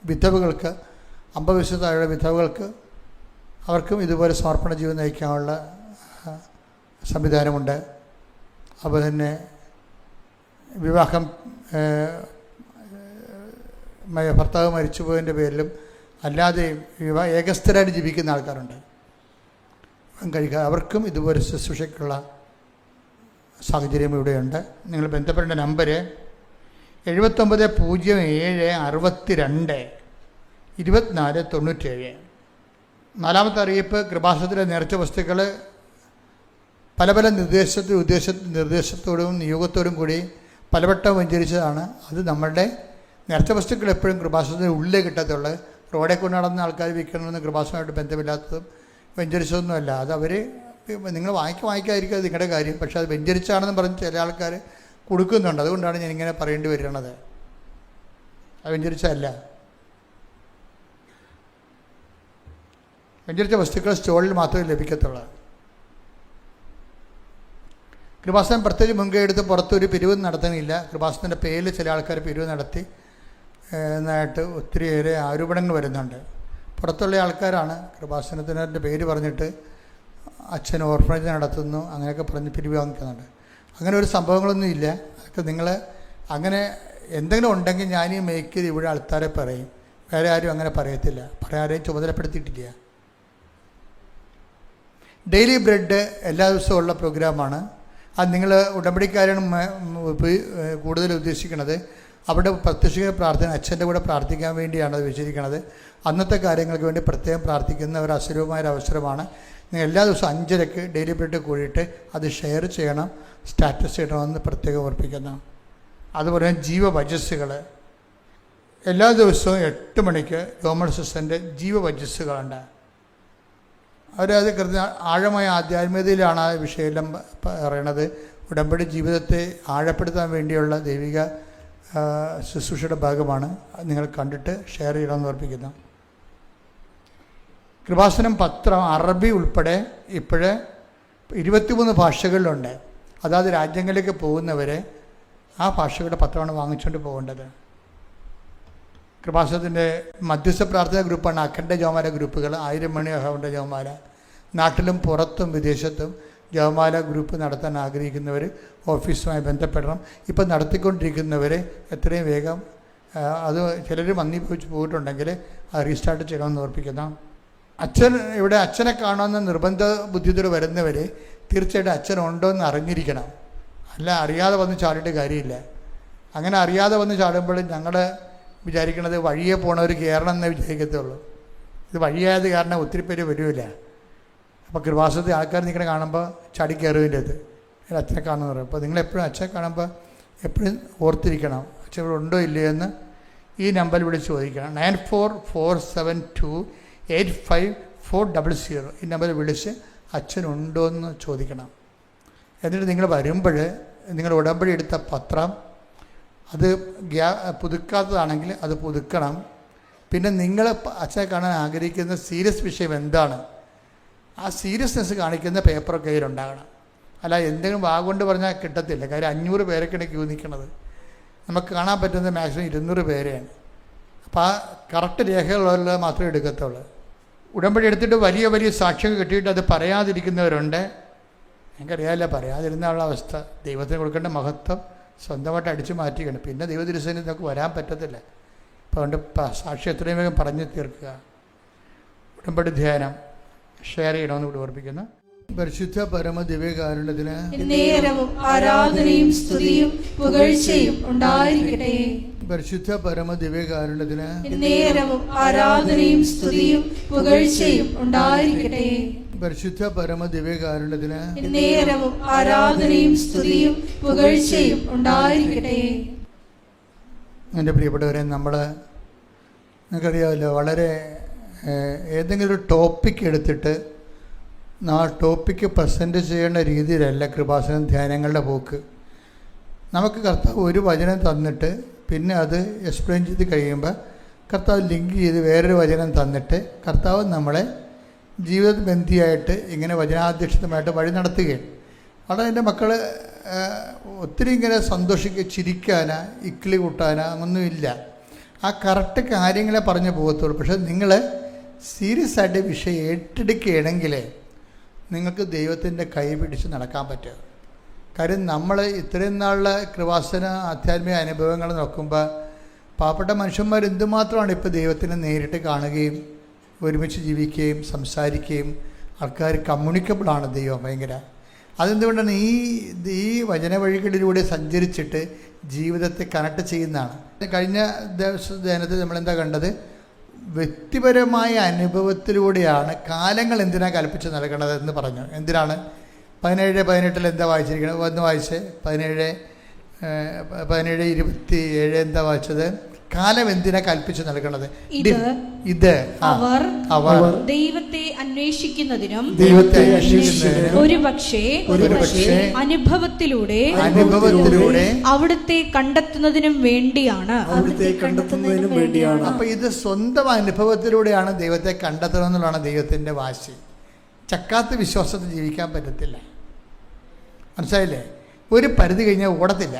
വിധവകൾക്ക് 50 വയസ്സിൽ താഴെയുള്ള വിധവകൾക്ക് അവർക്കും ഇതുപോലെ സമർപ്പണ ജീവിതം നയിക്കാനുള്ള സംവിധാനമുണ്ട്. അതുപോലെ തന്നെ വിവാഹം ഭർത്താവ് മരിച്ചുപോയതിൻ്റെ പേരിലും അല്ലാതെയും ഏകസ്ഥരായിട്ട് ജീവിക്കുന്ന ആൾക്കാരുണ്ട്. കഴിക്കുക അവർക്കും ഇതുപോലെ ശുശ്രൂഷയ്ക്കുള്ള സാഹചര്യം ഇവിടെയുണ്ട്. നിങ്ങൾ ബന്ധപ്പെടേണ്ട നമ്പർ 7907622497. നാലാമത്തെ അറിയിപ്പ്, കൃപാസനത്തിലെ നേർച്ച വസ്തുക്കൾ പല പല നിർദ്ദേശത്തോടും നിയോഗത്തോടും കൂടി പലവട്ടം വെഞ്ചരിച്ചതാണ്. അത് നമ്മളുടെ നേർച്ച വസ്തുക്കൾ എപ്പോഴും കൃപാസനത്തിന് ഉള്ളിലേ കിട്ടത്തുള്ളൂ. റോഡെ കൊണ്ട് നടന്ന ആൾക്കാർ വിൽക്കണമെന്ന് കൃപാസനമായിട്ട് ബന്ധമില്ലാത്തതും വെഞ്ചരിച്ചതൊന്നുമല്ല. അത് അവർ നിങ്ങൾ വാങ്ങിക്കാതിരിക്കുക നിങ്ങളുടെ കാര്യം. പക്ഷേ അത് വെഞ്ചരിച്ചാണെന്ന് പറഞ്ഞ് ചില ആൾക്കാർ കൊടുക്കുന്നുണ്ട്. അതുകൊണ്ടാണ് ഞാനിങ്ങനെ പറയേണ്ടി വരുന്നത്. അത് വെഞ്ചരിച്ചല്ല. വെഞ്ചരിച്ച വസ്തുക്കൾ സ്റ്റോളിൽ മാത്രമേ ലഭിക്കത്തുള്ളൂ. കൃപാസനം പ്രത്യേകിച്ച് മുൻകൈ എടുത്ത് പുറത്തൊരു പിരിവ് നടത്തുന്നില്ല. കൃപാസനത്തിൻ്റെ പേരിൽ ചില ആൾക്കാർ പിരിവ് നടത്തി എന്നായിട്ട് ഒത്തിരിയേറെ ആരോപണങ്ങൾ വരുന്നുണ്ട്. പുറത്തുള്ള ആൾക്കാരാണ് കൃപാസനത്തിൻ്റെ പേര് പറഞ്ഞിട്ട് അച്ഛൻ ഓർഫനേജ് നടത്തുന്നു അങ്ങനെയൊക്കെ പറഞ്ഞ് പിരിവ് വാങ്ങിക്കുന്നുണ്ട്. അങ്ങനെ ഒരു സംഭവങ്ങളൊന്നും ഇല്ല. അതൊക്കെ നിങ്ങൾ അങ്ങനെ എന്തെങ്കിലും ഉണ്ടെങ്കിൽ ഞാൻ ഈ മേക്ക് ഇവിടെ ആൾക്കാരെ പറയും. വേറെ ആരും അങ്ങനെ പറയത്തില്ല. ആരെയും ചുമതലപ്പെടുത്തിയിട്ടില്ല. ഡെയിലി ബ്രെഡ് എല്ലാ ദിവസവും ഉള്ള പ്രോഗ്രാമാണ്. അത് നിങ്ങൾ ഉടമ്പടിക്കാരാണ് കൂടുതൽ ഉദ്ദേശിക്കുന്നത്. അവിടെ പ്രത്യക്ഷിക പ്രാർത്ഥന അച്ഛൻ്റെ കൂടെ പ്രാർത്ഥിക്കാൻ വേണ്ടിയാണ് അത് വെച്ചിരിക്കുന്നത്. അന്നത്തെ കാര്യങ്ങൾക്ക് വേണ്ടി പ്രത്യേകം പ്രാർത്ഥിക്കുന്ന ഒരു അസുലഭമായൊരു അവസരമാണ്. നിങ്ങൾ എല്ലാ ദിവസവും 5:30 ഡെയിലി ബ്രെഡ് കൂടിയിട്ട് അത് ഷെയർ ചെയ്യണം, സ്റ്റാറ്റസ് ചെയ്യണമെന്ന് പ്രത്യേകം ഓർപ്പിക്കുന്നു. അതുപോലെ ജീവവചസ്സുകൾ എല്ലാ ദിവസവും 8 മണിക്ക് രോമൻ സിസ്റ്ററിൻ്റെ ജീവവചസ്സുകളുണ്ട്. അവരത് ആഴമായ ആധ്യാത്മികതയിലാണ് ആ വിഷയമെല്ലാം പറയണത്. ഉടമ്പടി ജീവിതത്തെ ആഴപ്പെടുത്താൻ വേണ്ടിയുള്ള ദൈവിക ശുശ്രൂഷയുടെ ഭാഗമാണ്. നിങ്ങൾ കണ്ടിട്ട് ഷെയർ ചെയ്യണമെന്ന് ഓർപ്പിക്കുന്നു. കൃപാസനം പത്രം അറബി ഉൾപ്പെടെ ഇപ്പോഴേ 23 ഭാഷകളിലുണ്ട്. അതാത് രാജ്യങ്ങളിലേക്ക് പോകുന്നവരെ ആ ഭാഷകളുടെ പത്രമാണ് വാങ്ങിച്ചുകൊണ്ട് പോകേണ്ടത്. കൃപാസനത്തിൻ്റെ മധ്യസ്ഥ പ്രാർത്ഥന ഗ്രൂപ്പാണ് അഖണ്ഡ ജപമാല ഗ്രൂപ്പുകൾ. 1000 മണി അഖണ്ഡ ജപമാല. നാട്ടിലും പുറത്തും വിദേശത്തും ജപമാല ഗ്രൂപ്പ് നടത്താൻ ആഗ്രഹിക്കുന്നവർ ഓഫീസുമായി ബന്ധപ്പെടണം. ഇപ്പം നടത്തിക്കൊണ്ടിരിക്കുന്നവർ എത്രയും വേഗം അത് ചിലർ പോയിട്ടുണ്ടെങ്കിൽ അത് റീസ്റ്റാർട്ട് ചെയ്യണമെന്ന് ഓർപ്പിക്കുന്നു. ഇവിടെ അച്ഛനെ കാണുമെന്ന് നിർബന്ധ ബുദ്ധിയോട് വരുന്നവർ തീർച്ചയായിട്ടും അച്ഛനുണ്ടോ എന്ന് അറിഞ്ഞിരിക്കണം. അല്ല അറിയാതെ വന്ന് ചാടിയിട്ട് കാര്യമില്ല. അങ്ങനെ അറിയാതെ വന്ന് ചാടുമ്പോൾ ഞങ്ങൾ വിചാരിക്കണത് വഴിയെ പോണവർ കയറണം എന്നേ വിചാരിക്കത്തുള്ളൂ. ഇത് വഴിയായത് കാരണം ഒത്തിരി പേര് വരില്ല. അപ്പോൾ കൃപാസനത്തിൽ ആൾക്കാർ നിൽക്കണ കാണുമ്പോൾ ചാടി കയറുവിൻ്റെ അത് അച്ഛനെ കാണുമെന്ന് പറയും. അപ്പോൾ നിങ്ങളെപ്പോഴും അച്ഛനെ കാണുമ്പോൾ എപ്പോഴും ഓർത്തിരിക്കണം അച്ഛൻ ഇവിടെ ഉണ്ടോ ഇല്ലയോ എന്ന് ഈ നമ്പറിൽ വിളിച്ച് ചോദിക്കണം. 9447285400 ഈ നമ്പറിൽ വിളിച്ച് അച്ഛനുണ്ടോ എന്ന് ചോദിക്കണം. എന്നിട്ട് നിങ്ങൾ വരുമ്പോൾ നിങ്ങൾ ഉടമ്പടി എടുത്ത പത്രം അത് പുതുക്കാത്തതാണെങ്കിൽ അത് പുതുക്കണം. പിന്നെ നിങ്ങൾ അച്ഛനെ കാണാൻ ആഗ്രഹിക്കുന്ന സീരിയസ് വിഷയം എന്താണ്, ആ സീരിയസ്നെസ് കാണിക്കുന്ന പേപ്പർ കയ്യിലുണ്ടാകണം. അല്ല എന്തെങ്കിലും വാഗൊണ്ട് പറഞ്ഞാൽ കിട്ടത്തില്ല. കാര്യം 500 പേരൊക്കെയാണ് ക്യൂ നിൽക്കുന്നത്. നമുക്ക് കാണാൻ പറ്റുന്നത് മാക്സിമം 200 പേരെയാണ്. അപ്പോൾ ആ കറക്റ്റ് രേഖകളുള്ള മാത്രമേ എടുക്കത്തുള്ളൂ. ഉടമ്പടി എടുത്തിട്ട് വലിയ വലിയ സാക്ഷ്യം കിട്ടിയിട്ട് അത് പറയാതിരിക്കുന്നവരുണ്ട്. എനിക്കറിയാമല്ല പറയാതിരുന്നുള്ള അവസ്ഥ. ദൈവത്തിന് കൊടുക്കേണ്ട മഹത്വം സ്വന്തമായിട്ട് അടിച്ചു മാറ്റിക്കണം. പിന്നെ ദൈവതിരുസേന നമുക്ക് വരാൻ പറ്റത്തില്ല. അപ്പോൾ അതുകൊണ്ട് സാക്ഷി എത്രയും വേഗം പറഞ്ഞു തീർക്കുക. ഉടമ്പടി ധ്യാനം ഷെയർ ചെയ്യണമെന്ന് കൂടി ഓർപ്പിക്കുന്നു. പരിശുദ്ധ പരമ ദിവ്യകാരുണ്യത്തിന് നേരവും ആരാധനയും സ്തുതിയും പുകഴ്ചയും ഉണ്ടായിരിക്കട്ടെ. പരിശുദ്ധ പരമ ദിവ്യകാരുണ്യത്തിന് നേരവും ആരാധനയും സ്തുതിയും പുകഴ്ചയും ഉണ്ടായിരിക്കട്ടെ. പരിശുദ്ധ പരമ ദിവ്യകാരുണ്യത്തിന് നേരവും ആരാധനയും സ്തുതിയും പുകഴ്ചയും ഉണ്ടായിരിക്കട്ടെ. എൻ്റെ പ്രിയപ്പെട്ടവരെ, നിങ്ങൾക്കറിയാമല്ലോ, വളരെ ഏതെങ്കിലും ഒരു ടോപ്പിക് എടുത്തിട്ട് ആ ടോപ്പിക്ക് പ്രസൻറ്റ് ചെയ്യേണ്ട രീതിയിലല്ല കൃപാസനം ധ്യാനങ്ങളുടെ പോക്ക്. നമുക്ക് കർത്താവ് ഒരു വചനം തന്നിട്ട് പിന്നെ അത് എക്സ്പ്ലെയിൻ ചെയ്ത് കഴിയുമ്പോൾ കർത്താവ് ലിങ്ക് ചെയ്ത് വേറൊരു വചനം തന്നിട്ട് കർത്താവ് നമ്മളെ ജീവിതബന്ധിയായിട്ട് ഇങ്ങനെ വചനാധ്യക്ഷിതമായിട്ട് വഴി നടത്തുകയാണ്. അവിടെ എൻ്റെ മക്കൾ ഒത്തിരി ഇങ്ങനെ ചിരിക്കാനാ ഇക്കിളി കൂട്ടാനാ ഒന്നുമില്ല. ആ കറക്റ്റ് കാര്യങ്ങളെ പറഞ്ഞു പോകത്തുള്ളൂ. പക്ഷേ നിങ്ങൾ സീരിയസ് ആയിട്ട് വിഷയം ഏറ്റെടുക്കുകയാണെങ്കിൽ നിങ്ങൾക്ക് ദൈവത്തിൻ്റെ കൈ പിടിച്ച് നടക്കാൻ പറ്റും. കാര്യം നമ്മൾ ഇത്രയും നാളിലെ കൃപാസന ആധ്യാത്മിക അനുഭവങ്ങൾ നോക്കുമ്പോൾ പാവപ്പെട്ട മനുഷ്യന്മാർ എന്തുമാത്രമാണ് ഇപ്പോൾ ദൈവത്തിനെ നേരിട്ട് കാണുകയും ഒരുമിച്ച് ജീവിക്കുകയും സംസാരിക്കുകയും ആൾക്കാർ കമ്മ്യൂണിക്കബിളാണ് ദൈവം ഭയങ്കര. അതെന്തുകൊണ്ടാണ് ഈ വചന വഴികളിലൂടെ സഞ്ചരിച്ചിട്ട് ജീവിതത്തെ കണക്ട് ചെയ്യുന്നതാണ്. കഴിഞ്ഞ ധ്യാനത്തിൽ നമ്മളെന്താ കണ്ടത്? വ്യക്തിപരമായ അനുഭവത്തിലൂടെയാണ് കാലങ്ങൾ എന്തിനാണ് കൽപ്പിച്ച് നൽകേണ്ടത് എന്ന് പറഞ്ഞു. എന്തിനാണ് 17:18 എന്താ വായിച്ചിരിക്കുന്നത്? ഒന്ന് വായിച്ച് 17:27 എന്താ വായിച്ചത്? കാലം എന്തിനാ കൽപ്പിച്ച് നൽകണത്? ഇത് അവർ ദൈവത്തെ അന്വേഷിക്കുന്നതിനും ഒരുപക്ഷേ അനുഭവത്തിലൂടെ അവിടുത്തെ കണ്ടെത്തുന്നതിനും വേണ്ടിയാണ്. അപ്പൊ ഇത് സ്വന്തം അനുഭവത്തിലൂടെയാണ് ദൈവത്തെ കണ്ടെത്തണം എന്നുള്ളതാണ് ദൈവത്തിന്റെ വാശി. ചക്കാത്ത വിശ്വാസത്തിൽ ജീവിക്കാൻ പറ്റത്തില്ല. മനസ്സിലായില്ലേ? ഒരു പരിധി കഴിഞ്ഞാൽ ഓടത്തില്ല.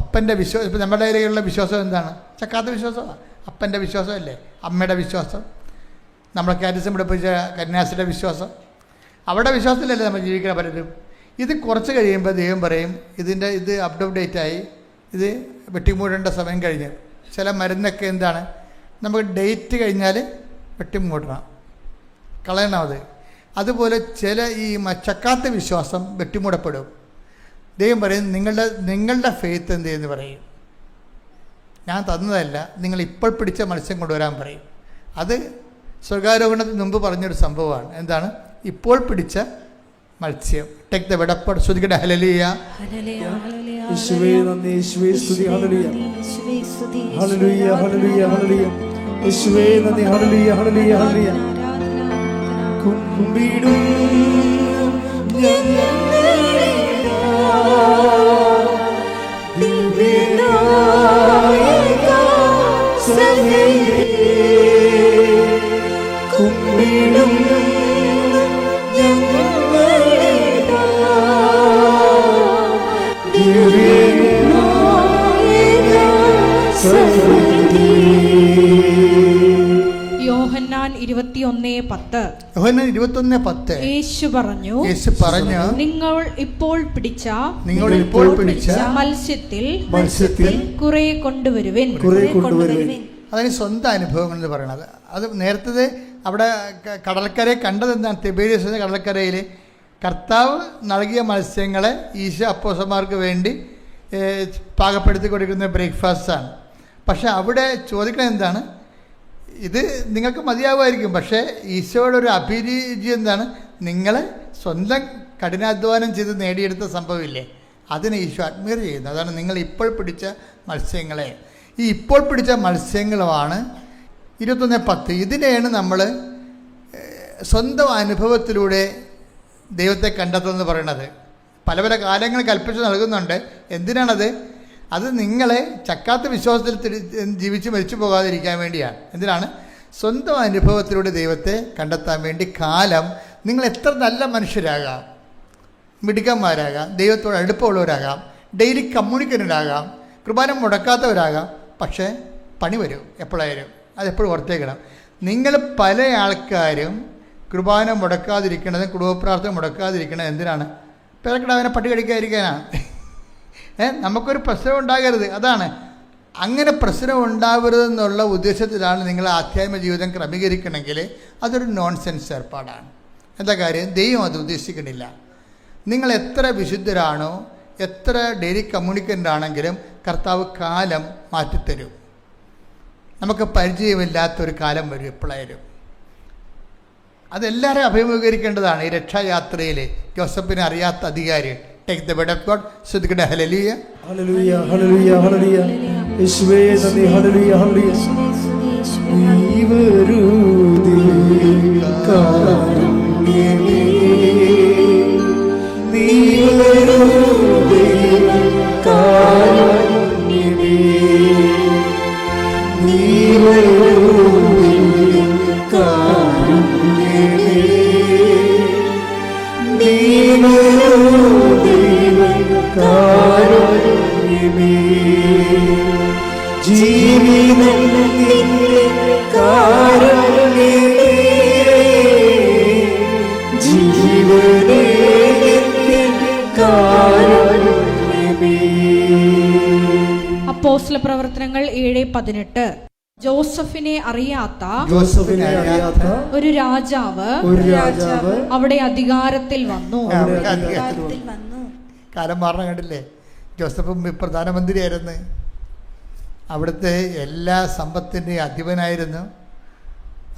അപ്പൻ്റെ വിശ്വാസം, ഇപ്പം നമ്മുടെ കയ്യിലുള്ള വിശ്വാസം എന്താണ്? ചക്കാത്ത വിശ്വാസമാണ്. അപ്പൻ്റെ വിശ്വാസമല്ലേ, അമ്മയുടെ വിശ്വാസം, നമ്മളെ കാരിസം പഠിപ്പിച്ച കന്യാസിൻ്റെ വിശ്വാസം. അവിടെ വിശ്വാസത്തിലല്ലേ നമ്മൾ ജീവിക്കാൻ പറ്റും. ഇത് കുറച്ച് കഴിയുമ്പോൾ ദൈവം പറയും ഇത് അപ്ഡേറ്റായി, ഇത് വെട്ടിമൂടേണ്ട സമയം കഴിഞ്ഞ്. ചില മരുന്നൊക്കെ എന്താണ്, നമുക്ക് ഡേറ്റ് കഴിഞ്ഞാൽ വെട്ടിമൂടണം, കളയണം. അതുപോലെ ചില ഈ ചക്കാത്ത വിശ്വാസം വെട്ടിമൂടപ്പെടും. ദൈവം പറയും നിങ്ങളുടെ ഫെയ്ത്ത് എന്ത് ചെയ്യുമെന്ന് പറയും. ഞാൻ തന്നതല്ല, നിങ്ങൾ ഇപ്പോൾ പിടിച്ച മത്സ്യം കൊണ്ടുവരാൻ പറയും. അത് സ്വർഗാരോഹണത്തിന് മുമ്പ് പറഞ്ഞൊരു സംഭവമാണ്. എന്താണ്? ഇപ്പോൾ പിടിച്ച മത്സ്യം. ടേക്ക് ദ വെടപ്പാട്. ശ്രുതിക്കട്ടെ ഹല്ലേലൂയ. യേശുവേ നന്ദി, യേശുവേ സ്തുതി, ഹല്ലേലൂയ ഹല്ലേലൂയ ഹല്ലേലൂയ ഹല്ലേലൂയ. യേശുവേ നന്ദി, ഹല്ലേലൂയ ഹല്ലേലൂയ ഹല്ലേലൂയ. കുമ്പിടും ഞങ്ങളിതാ ദിവ്യനായക സന്നിധി കുമ്പിടും ഞങ്ങളിതാ ദിവ്യനായക സന്നിധി. യോഹന്നാൻ 21:10. യോഹന്നാൻ 21:10. യേശു പറഞ്ഞു, നിങ്ങൾ ഇപ്പോൾ പിടിച്ച മത്സ്യത്തിൽ കുറെ കൊണ്ടുവരുവിൻ. അതിന് സ്വന്തം അനുഭവങ്ങൾ എന്ന് പറയുന്നത്. അത് നേരത്തെ അവിടെ കടൽക്കരയെ കണ്ടത് എന്താണ്? തിബേരിയസ് എന്ന കടൽക്കരയിൽ കർത്താവ് നൽകിയ മത്സ്യങ്ങളെ ഈശോ അപ്പോസ്തലന്മാർക്ക് വേണ്ടി പാകപ്പെടുത്തി കൊടുക്കുന്ന ബ്രേക്ക്ഫാസ്റ്റാണ്. പക്ഷെ അവിടെ ചോദിക്കുന്നത് എന്താണ്? ഇത് നിങ്ങൾക്ക് മതിയാവുമായിരിക്കും, പക്ഷേ ഈശോയുടെ ഒരു അഭിരുചി എന്താണ്? നിങ്ങൾ സ്വന്തം കഠിനാധ്വാനം ചെയ്ത് നേടിയെടുത്ത സംഭവമില്ലേ, അതിന് ഈശോ അഡ്മയർ ചെയ്യുന്നത്. അതാണ് നിങ്ങൾ ഇപ്പോൾ പിടിച്ച മത്സ്യങ്ങളെ. ഈ ഇപ്പോൾ പിടിച്ച മത്സ്യങ്ങളുമാണ് 21:10. ഇതിനെയാണ് നമ്മൾ സ്വന്തം അനുഭവത്തിലൂടെ ദൈവത്തെ കണ്ടെത്തുമെന്ന് പറയുന്നത്. പല പല കാലങ്ങൾ കൽപ്പിച്ച് നൽകുന്നുണ്ട്. എന്തിനാണത്? അത് നിങ്ങളെ ചക്കാത്ത വിശ്വാസത്തിൽ ജീവിച്ച് മരിച്ചു പോകാതിരിക്കാൻ വേണ്ടിയാണ്. എന്തിനാണ്? സ്വന്തം അനുഭവത്തിലൂടെ ദൈവത്തെ കണ്ടെത്താൻ വേണ്ടി. കാലം നിങ്ങൾ എത്ര നല്ല മനുഷ്യരാകാം, മിടുക്കന്മാരാകാം, ദൈവത്തോട് അടുപ്പമുള്ളവരാകാം, ഡെയിലി കമ്മ്യൂണിക്കേറ്റഡാകാം, കുർബാന മുടക്കാത്തവരാകാം, പക്ഷേ പണി വരും എപ്പോഴായാലും. അതെപ്പോഴും ഓർത്തേക്കണം. നിങ്ങൾ പല ആൾക്കാരും കുർബാന മുടക്കാതിരിക്കണത്, കുടുംബപ്രാർത്ഥന മുടക്കാതിരിക്കണത് എന്തിനാണ്? പിറക്കിടാവിനെ പട്ടി കടിക്കാതിരിക്കാനാണ്. നമുക്കൊരു പ്രശ്നം ഉണ്ടാകരുത്. അതാണ്. അങ്ങനെ പ്രശ്നം ഉണ്ടാവരുതെന്നുള്ള ഉദ്ദേശത്തിലാണ് നിങ്ങൾ ആധ്യാത്മിക ജീവിതം ക്രമീകരിക്കണമെങ്കിൽ അതൊരു നോൺസെൻസ് ഏർപ്പാടാണ്. എന്താ കാര്യം? ദൈവം അത് ഉദ്ദേശിക്കണില്ല. നിങ്ങൾ എത്ര വിശുദ്ധരാണോ, എത്ര ഡെയിലി കമ്മ്യൂണിക്കൻ്റ് ആണെങ്കിലും കർത്താവ് കാലം മാറ്റിത്തരും. നമുക്ക് പരിചയമില്ലാത്തൊരു കാലം വരും എപ്പോഴായാലും. അതെല്ലാവരും അഭിമുഖീകരിക്കേണ്ടതാണ്. ഈ രക്ഷായാത്രയിൽ ജോസഫിനെ അറിയാത്ത അധികാരി. Take the word of God. ശ്രദ്ധിക്കട്ടെ. ഹല്ലേലൂയ, ഹല്ലേലൂയ, ഹല്ലേലൂയ, ഹല്ലേലൂയ. യേശുവേ നന്ദി. ഹല്ലേലൂയ, ഹല്ലേലൂയ. നീ വരൂ കാരുണ്യമേ, നീ വരൂ കാരുണ്യമേ, നീ വരൂ കാരുണ്യമേ, നീ വരൂ കാരുണ്യമേ. ജീവിതം നിന്റെ കാരുണ്യമേ, ജീവനേ നിന്റെ കാരുണ്യമേ. അപ്പോസ്തല പ്രവർത്തനങ്ങൾ 7:18. ജോസഫിനെ അറിയാത്ത ഒരു രാജാവ് അവിടെ അധികാരത്തിൽ വന്നു. കാലം മാറണം കണ്ടില്ലേ? ജോസഫ് പ്രധാനമന്ത്രിയായിരുന്നു. അവിടുത്തെ എല്ലാ സമ്പത്തിൻ്റെയും അധിപനായിരുന്നു.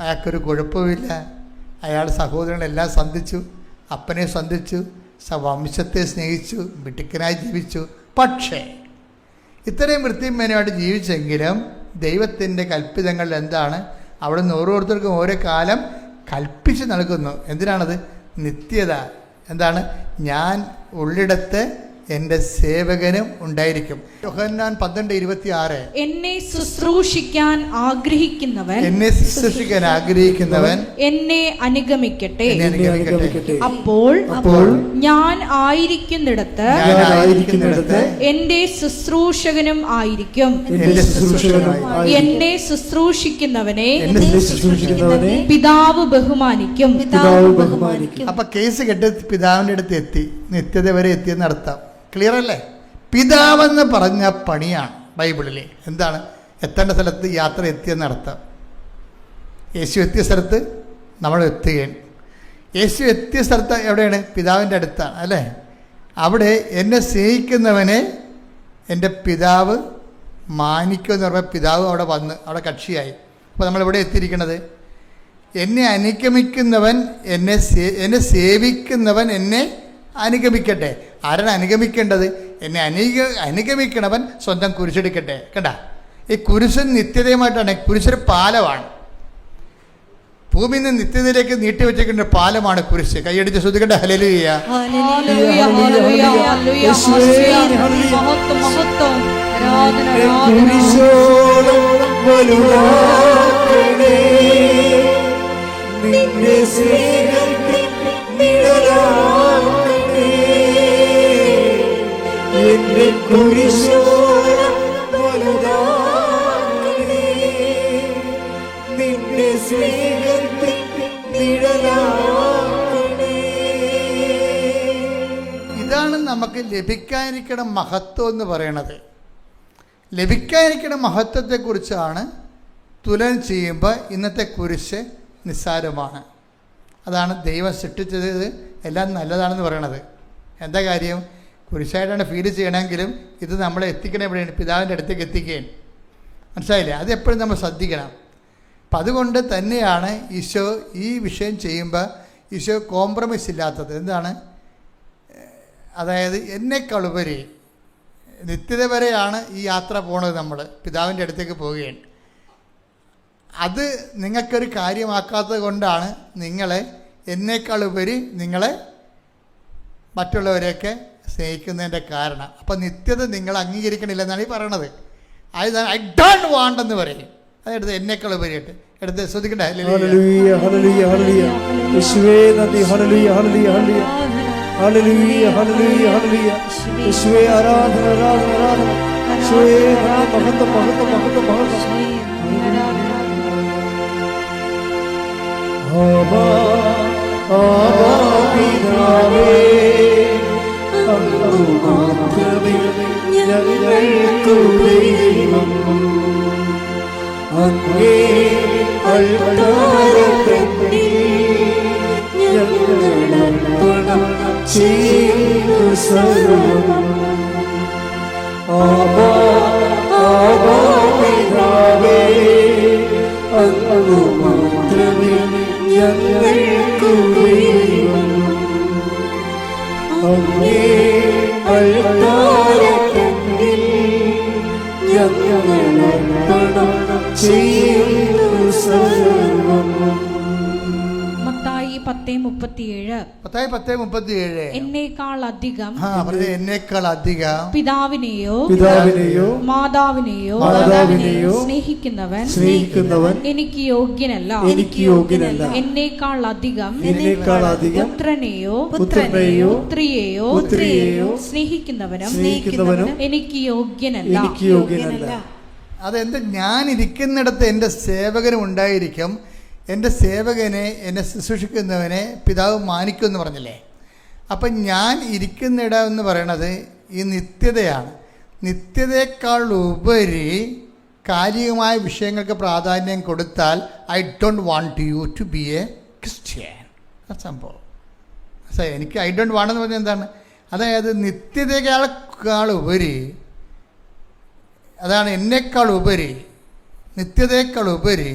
അയാൾക്കൊരു കുഴപ്പമില്ല. അയാൾ സഹോദരങ്ങളെല്ലാം സന്ധിച്ചു, അപ്പനെ സന്ധിച്ചു, വംശത്തെ സ്നേഹിച്ചു, മിടുക്കനായി ജീവിച്ചു. പക്ഷേ ഇത്രയും വൃത്തിമേനോട് ജീവിച്ചെങ്കിലും ദൈവത്തിൻ്റെ കൽപ്പിതങ്ങൾ എന്താണ്? അവിടെ നിന്ന് ഓരോരുത്തർക്കും ഓരോ കാലം കൽപ്പിച്ച് നൽകുന്നു. എന്തിനാണത്? നിത്യത. എന്താണ്? ഞാൻ ഉള്ളിടത്ത് എൻ്റെ സേവകനും ഉണ്ടായിരിക്കും. യോഹന്നാൻ 12:26. എന്നെ ശുശ്രൂഷിക്കാൻ ആഗ്രഹിക്കുന്നവൻ എന്നെ അനുഗമിക്കട്ടെ. അപ്പോൾ ഞാൻ ആയിരിക്കുന്നിടത്ത് എന്റെ ശുശ്രൂഷകനും ആയിരിക്കും. എന്നെ ശുശ്രൂഷിക്കുന്നവനെ പിതാവ് ബഹുമാനിക്കും. അപ്പൊ കേസ് കെട്ട് പിതാവിൻ്റെ അടുത്ത് എത്തി, നിത്യത വരെ എത്തിയെന്ന് അർത്ഥം. ക്ലിയർ അല്ലേ? പിതാവെന്ന് പറഞ്ഞ പണിയാണ് ബൈബിളിൽ. എന്താണ്? എത്തേണ്ട സ്ഥലത്ത് യാത്ര എത്തിയെന്ന് അർത്ഥം. യേശു എത്തിയ സ്ഥലത്ത് നമ്മൾ എത്തുകയും. യേശു എത്തിയ സ്ഥലത്ത് എവിടെയാണ്? പിതാവിൻ്റെ അടുത്താണ് അല്ലേ? അവിടെ എന്നെ സ്നേഹിക്കുന്നവനെ എൻ്റെ പിതാവ് മാനിക്കുമെന്ന് പറഞ്ഞാൽ പിതാവ് അവിടെ വന്ന് അവിടെ കക്ഷിയായി. അപ്പോൾ നമ്മളെവിടെ എത്തിയിരിക്കണത്? എന്നെ അനുഗമിക്കുന്നവൻ എന്നെ സേവിക്കുന്നവൻ എന്നെ അനുഗമിക്കട്ടെ. ആരാണ് അനുഗമിക്കേണ്ടത്? എന്നെ അനുഗമിക്കണവൻ സ്വന്തം കുരിശെടുക്കട്ടെ. കണ്ട, ഈ കുരിശൻ നിത്യതയുമായിട്ടാണ്. കുരിശൊരു പാലമാണ്. ഭൂമിയിൽ നിന്ന് നിത്യതയിലേക്ക് നീട്ടിവെച്ചിരിക്കുന്ന ഒരു പാലമാണ് കുരിശ്. കൈയടിച്ച് ശ്രദ്ധിക്കട്ടെ. ഹല്ലേലൂയ. ഹല്ലേലൂയ, ഹല്ലേലൂയ, ഹല്ലേലൂയ, ഹല്ലേലൂയ. മഹത്വം, മഹത്വം. ആരാധന, ആരാധന. കുരിശോളം വലുതാക്കണേ, നിന്റെ സ്നേഹത്തിൽ നിഴലാക്കണേ. എന്റെ കുരിശോളം വലുതാക്കണേ, നിന്റെ സ്നേഹത്തിൽ നിഴലാക്കണേ. ഇതാണ് നമുക്ക് ലഭിക്കാനിരിക്കുന്ന മഹത്വം എന്ന് പറയണത്. ലഭിക്കാനിരിക്കുന്ന മഹത്വത്തെക്കുറിച്ചാണ് തുലനം ചെയ്യുമ്പോൾ ഇന്നത്തെ കുരിശ് നിസ്സാരമാണ്. അതാണ് ദൈവം സൃഷ്ടിച്ചത് എല്ലാം നല്ലതാണെന്ന് പറയണത്. എന്താ കാര്യം? കുരിശായിട്ടാണ് ഫീൽ ചെയ്യണമെങ്കിലും ഇത് നമ്മളെ എത്തിക്കണേ എവിടെയാണ്? പിതാവിൻ്റെ അടുത്തേക്ക് എത്തിക്കുകയാണ്. മനസ്സിലായില്ലേ? അതെപ്പോഴും നമ്മൾ ശ്രദ്ധിക്കണം. അപ്പം അതുകൊണ്ട് തന്നെയാണ് ഈശോ ഈ വിഷയം ചെയ്യുമ്പോൾ ഈശോ കോംപ്രമൈസ് ഇല്ലാത്തത്. എന്താണ്? അതായത് എന്നേക്കാളുപരി നിത്യത വരെയാണ് ഈ യാത്ര പോണത്. നമ്മൾ പിതാവിൻ്റെ അടുത്തേക്ക് പോവുകയാണ്. അത് നിങ്ങൾക്കൊരു കാര്യമാക്കാത്തത് കൊണ്ടാണ് നിങ്ങളെ എന്നേക്കാളുപരി നിങ്ങളെ മറ്റുള്ളവരെയൊക്കെ സ്നേഹിക്കുന്നതിൻ്റെ കാരണം. അപ്പം നിത്യത നിങ്ങൾ അംഗീകരിക്കണില്ലെന്നാണ് ഈ പറയണത്. അത് ഐ ഡോണ്ട് വാണ്ട് എന്ന് പറയും. അതെടുത്ത് എന്നേക്കാളുപരിയായിട്ട് എടുത്ത് ശ്രദ്ധിക്കട്ടെ. ഹല്ലേലൂയ, ഹല്ലേലൂയ, ഹല്ലേലൂയ. യേശുവേ നന്ദി. ഹല്ലേലൂയ, ഹല്ലേലൂയ, ഹല്ലേലൂയ. ഹല്ലേലൂയ, ഹല്ലേലൂയ, ഹല്ലേലൂയ. യേശുവേ ആരാധന, ആരാധന, ആരാധന. യേശുവേ നന്ദി. മഹത്വം, മഹത്വം, മഹത്വം, മഹത്വം. ആബാ, ആബാ പിതാവേ, അങ്ങ് മാത്രമേ ഞങ്ങൾക്കു ദൈവം. അങ്ങേ അൾത്താരത്തിൽ ഞങ്ങളർപ്പണം ചെയ്യുന്നു സർവ്വം. ആബാ, ആബാ പിതാവേ, അങ്ങ് മാത്രമേ ഞങ്ങൾക്കു ദൈവം. അങ്ങേ അൾത്താരത്തിൽ ഞങ്ങളർപ്പണം ചെയ്യുന്നു സർവ്വം. മത്തായി 10:37. മത്തായി 10:37. എന്നേക്കാൾ അധികം എന്നേക്കാൾ അധികം പിതാവിനെയോ മാതാവിനെയോ സ്നേഹിക്കുന്നവൻ എനിക്ക് യോഗ്യനല്ല. എന്നേക്കാൾ അധികം പുത്രനെയോ പുത്രിയെയോ സ്നേഹിക്കുന്നവനും എനിക്ക് യോഗ്യനല്ല. അതെന്ത്? ഞാൻ ഇരിക്കുന്നിടത്ത് എൻ്റെ സേവകനും ഉണ്ടായിരിക്കും. എൻ്റെ സേവകനെ, എന്നെ ശുശ്രൂഷിക്കുന്നവനെ പിതാവ് മാനിക്കുമെന്ന് പറഞ്ഞില്ലേ? അപ്പം ഞാൻ ഇരിക്കുന്നിടം എന്ന് പറയണത് ഈ നിത്യതയാണ്. നിത്യതയേക്കാൾ ഉപരി കാലികമായ വിഷയങ്ങൾക്ക് പ്രാധാന്യം കൊടുത്താൽ I don't want you to be a Christian. സംഭവം എനിക്ക് ഐ ഡോണ്ട് വാണ്ട് എന്ന് പറഞ്ഞാൽ എന്താണ്? അതായത് നിത്യതയേക്കാൾ ഉപരി, അതാണ് എന്നേക്കാൾ ഉപരി, നിത്യതയേക്കാൾ ഉപരി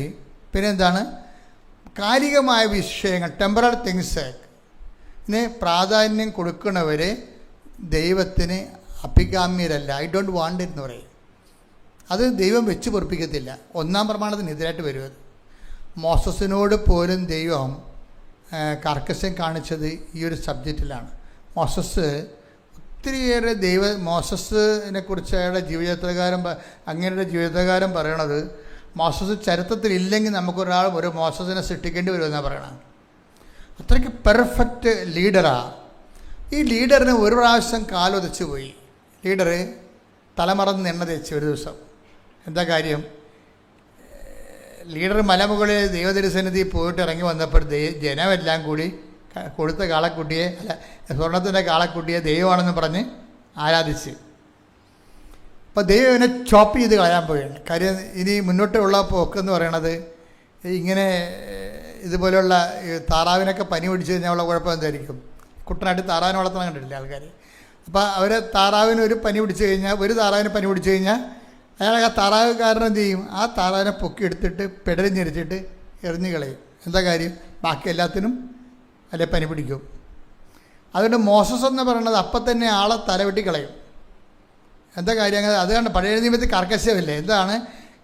പിന്നെന്താണ്? കാലികമായ വിഷയങ്ങൾ, ടെമ്പറൽ തിങ്സിന് പ്രാധാന്യം കൊടുക്കുന്നവർ ദൈവത്തിന് അഭികാമ്യരല്ല. ഐ ഡോണ്ട് വാണ്ട് എന്ന് പറയും. അത് ദൈവം വെച്ച് പൊറപ്പിക്കത്തില്ല. ഒന്നാം പ്രമാണത്തിനെതിരായിട്ട് വരും. അത് മോസസിനോട് പോലും ദൈവം കർക്കശം കാണിച്ചത് ഈ ഒരു സബ്ജക്റ്റിലാണ്. മോസസ് ഒത്തിരിയേറെ മോസസിനെ കുറിച്ച് അയാളുടെ അങ്ങനെയുള്ള ജീവിതകാരം പറയണത്, മോസസ് ചരിത്രത്തിൽ ഇല്ലെങ്കിൽ നമുക്കൊരാൾ ഒരു മോസസിനെ സൃഷ്ടിക്കേണ്ടി വരുമെന്നാണ് പറയണത്. അത്രയ്ക്ക് പെർഫെക്റ്റ് ലീഡറാണ്. ഈ ലീഡറിന് ഒരു പ്രാവശ്യം കാലൊതച്ച് പോയി. ലീഡർ തലമറന്ന് എണ്ണ തേച്ച് ഒരു ദിവസം. എന്താ കാര്യം? ലീഡർ മലമുകളിൽ ദൈവതിരുസന്നിധി പോയിട്ട് ഇറങ്ങി വന്നപ്പോൾ ജനമെല്ലാം കൂടി കൊടുത്ത കാളക്കുട്ടിയെ, സ്വർണത്തിൻ്റെ കാളക്കുട്ടിയെ ദൈവമാണെന്ന് പറഞ്ഞ് ആരാധിച്ച്. അപ്പോൾ ദൈവം ഇവനെ ചോപ്പ് ചെയ്ത് കളയാൻ പോവുകയാണ്. കാര്യം ഇനി മുന്നോട്ടുള്ള പോക്കെന്ന് പറയണത് ഇങ്ങനെ ഇതുപോലെയുള്ള താറാവിനൊക്കെ പനി പിടിച്ച് കഴിഞ്ഞാൽ ഉള്ള കുഴപ്പം എന്തായിരിക്കും? കുട്ടനായിട്ട് താറാവിനെ വളർത്തണം കണ്ടിട്ടില്ലേ ആൾക്കാർ? അപ്പോൾ അവർ താറാവിന് ഒരു പനി പിടിച്ച് കഴിഞ്ഞാൽ, ഒരു താറാവിന് പനി പിടിച്ച് കഴിഞ്ഞാൽ അയാൾ ആ താറാവുകാരൻ എന്ത് ചെയ്യും? ആ താറാവിനെ പൊക്കിയെടുത്തിട്ട് പെടലിഞ്ഞെരിച്ചിട്ട് എറിഞ്ഞ് കളയും. എന്താ കാര്യം? ബാക്കി എല്ലാത്തിനും അല്ലെ പനി പിടിക്കും. അതുകൊണ്ട് മോസസ് എന്ന് പറയുന്നത് അപ്പം തന്നെ ആളെ തലവെട്ടി കളയും. എന്താ കാര്യം? അത് കണ്ട് പഴയ നിയമത്തിൽ കർക്കശമില്ലേ? എന്താണ്?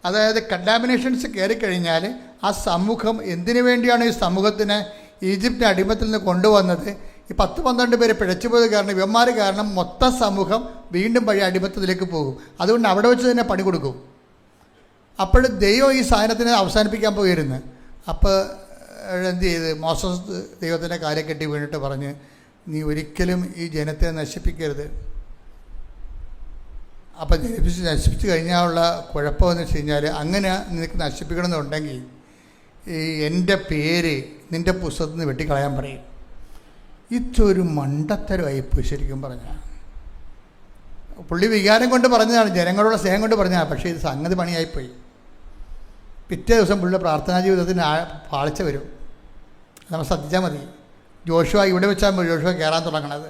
അതായത് കണ്ടാമിനേഷൻസ് കയറിക്കഴിഞ്ഞാൽ ആ സമൂഹം എന്തിനു വേണ്ടിയാണ് ഈ സമൂഹത്തിന് ഈജിപ്തിൻ്റെ അടിമത്തിൽ നിന്ന് കൊണ്ടുവന്നത്? ഈ 10-12 പേര് പിഴച്ചുപോയത് കാരണം, ഇവന്മാർ കാരണം മൊത്തം സമൂഹം വീണ്ടും പഴയ അടിമത്തത്തിലേക്ക് പോകും. അതുകൊണ്ട് അവിടെ വെച്ച് തന്നെ പണി കൊടുക്കും. അപ്പോൾ ദൈവം ഈ സാധനത്തിനെ അവസാനിപ്പിക്കാൻ പോയിരുന്നു. അപ്പോൾ എന്ത് ചെയ്ത് മോസസ് ദൈവത്തിൻ്റെ കാര്യം കെട്ടി വീണിട്ട് പറഞ്ഞ്, നീ ഒരിക്കലും ഈ ജനത്തെ നശിപ്പിക്കരുത്. അപ്പോൾ നശിപ്പിച്ച് കഴിഞ്ഞാലുള്ള കുഴപ്പമെന്ന് വെച്ച് കഴിഞ്ഞാൽ, അങ്ങനെ നിനക്ക് നശിപ്പിക്കണമെന്നുണ്ടെങ്കിൽ ഈ എൻ്റെ പേര് നിൻ്റെ പുസ്തകത്തിൽ നിന്ന് വെട്ടിക്കളയാൻ പറയും. ഇതൊരു മണ്ടത്തരമായിപ്പോയി ശരിക്കും പറഞ്ഞാൽ. പുള്ളി വികാരം കൊണ്ട് പറഞ്ഞതാണ്, ജനങ്ങളുടെ സ്നേഹം കൊണ്ട് പറഞ്ഞതാണ്. പക്ഷേ ഇത് സംഗതി പണിയായിപ്പോയി. പിറ്റേ ദിവസം പുള്ളിയുടെ പ്രാർത്ഥനാ ജീവിതത്തിന് പാളിച്ച വരും. നമ്മൾ ശ്രദ്ധിച്ചാൽ മതി. ജോഷുവ ഇവിടെ വെച്ചാൽ ജോഷുവ കയറാൻ തുടങ്ങണത്.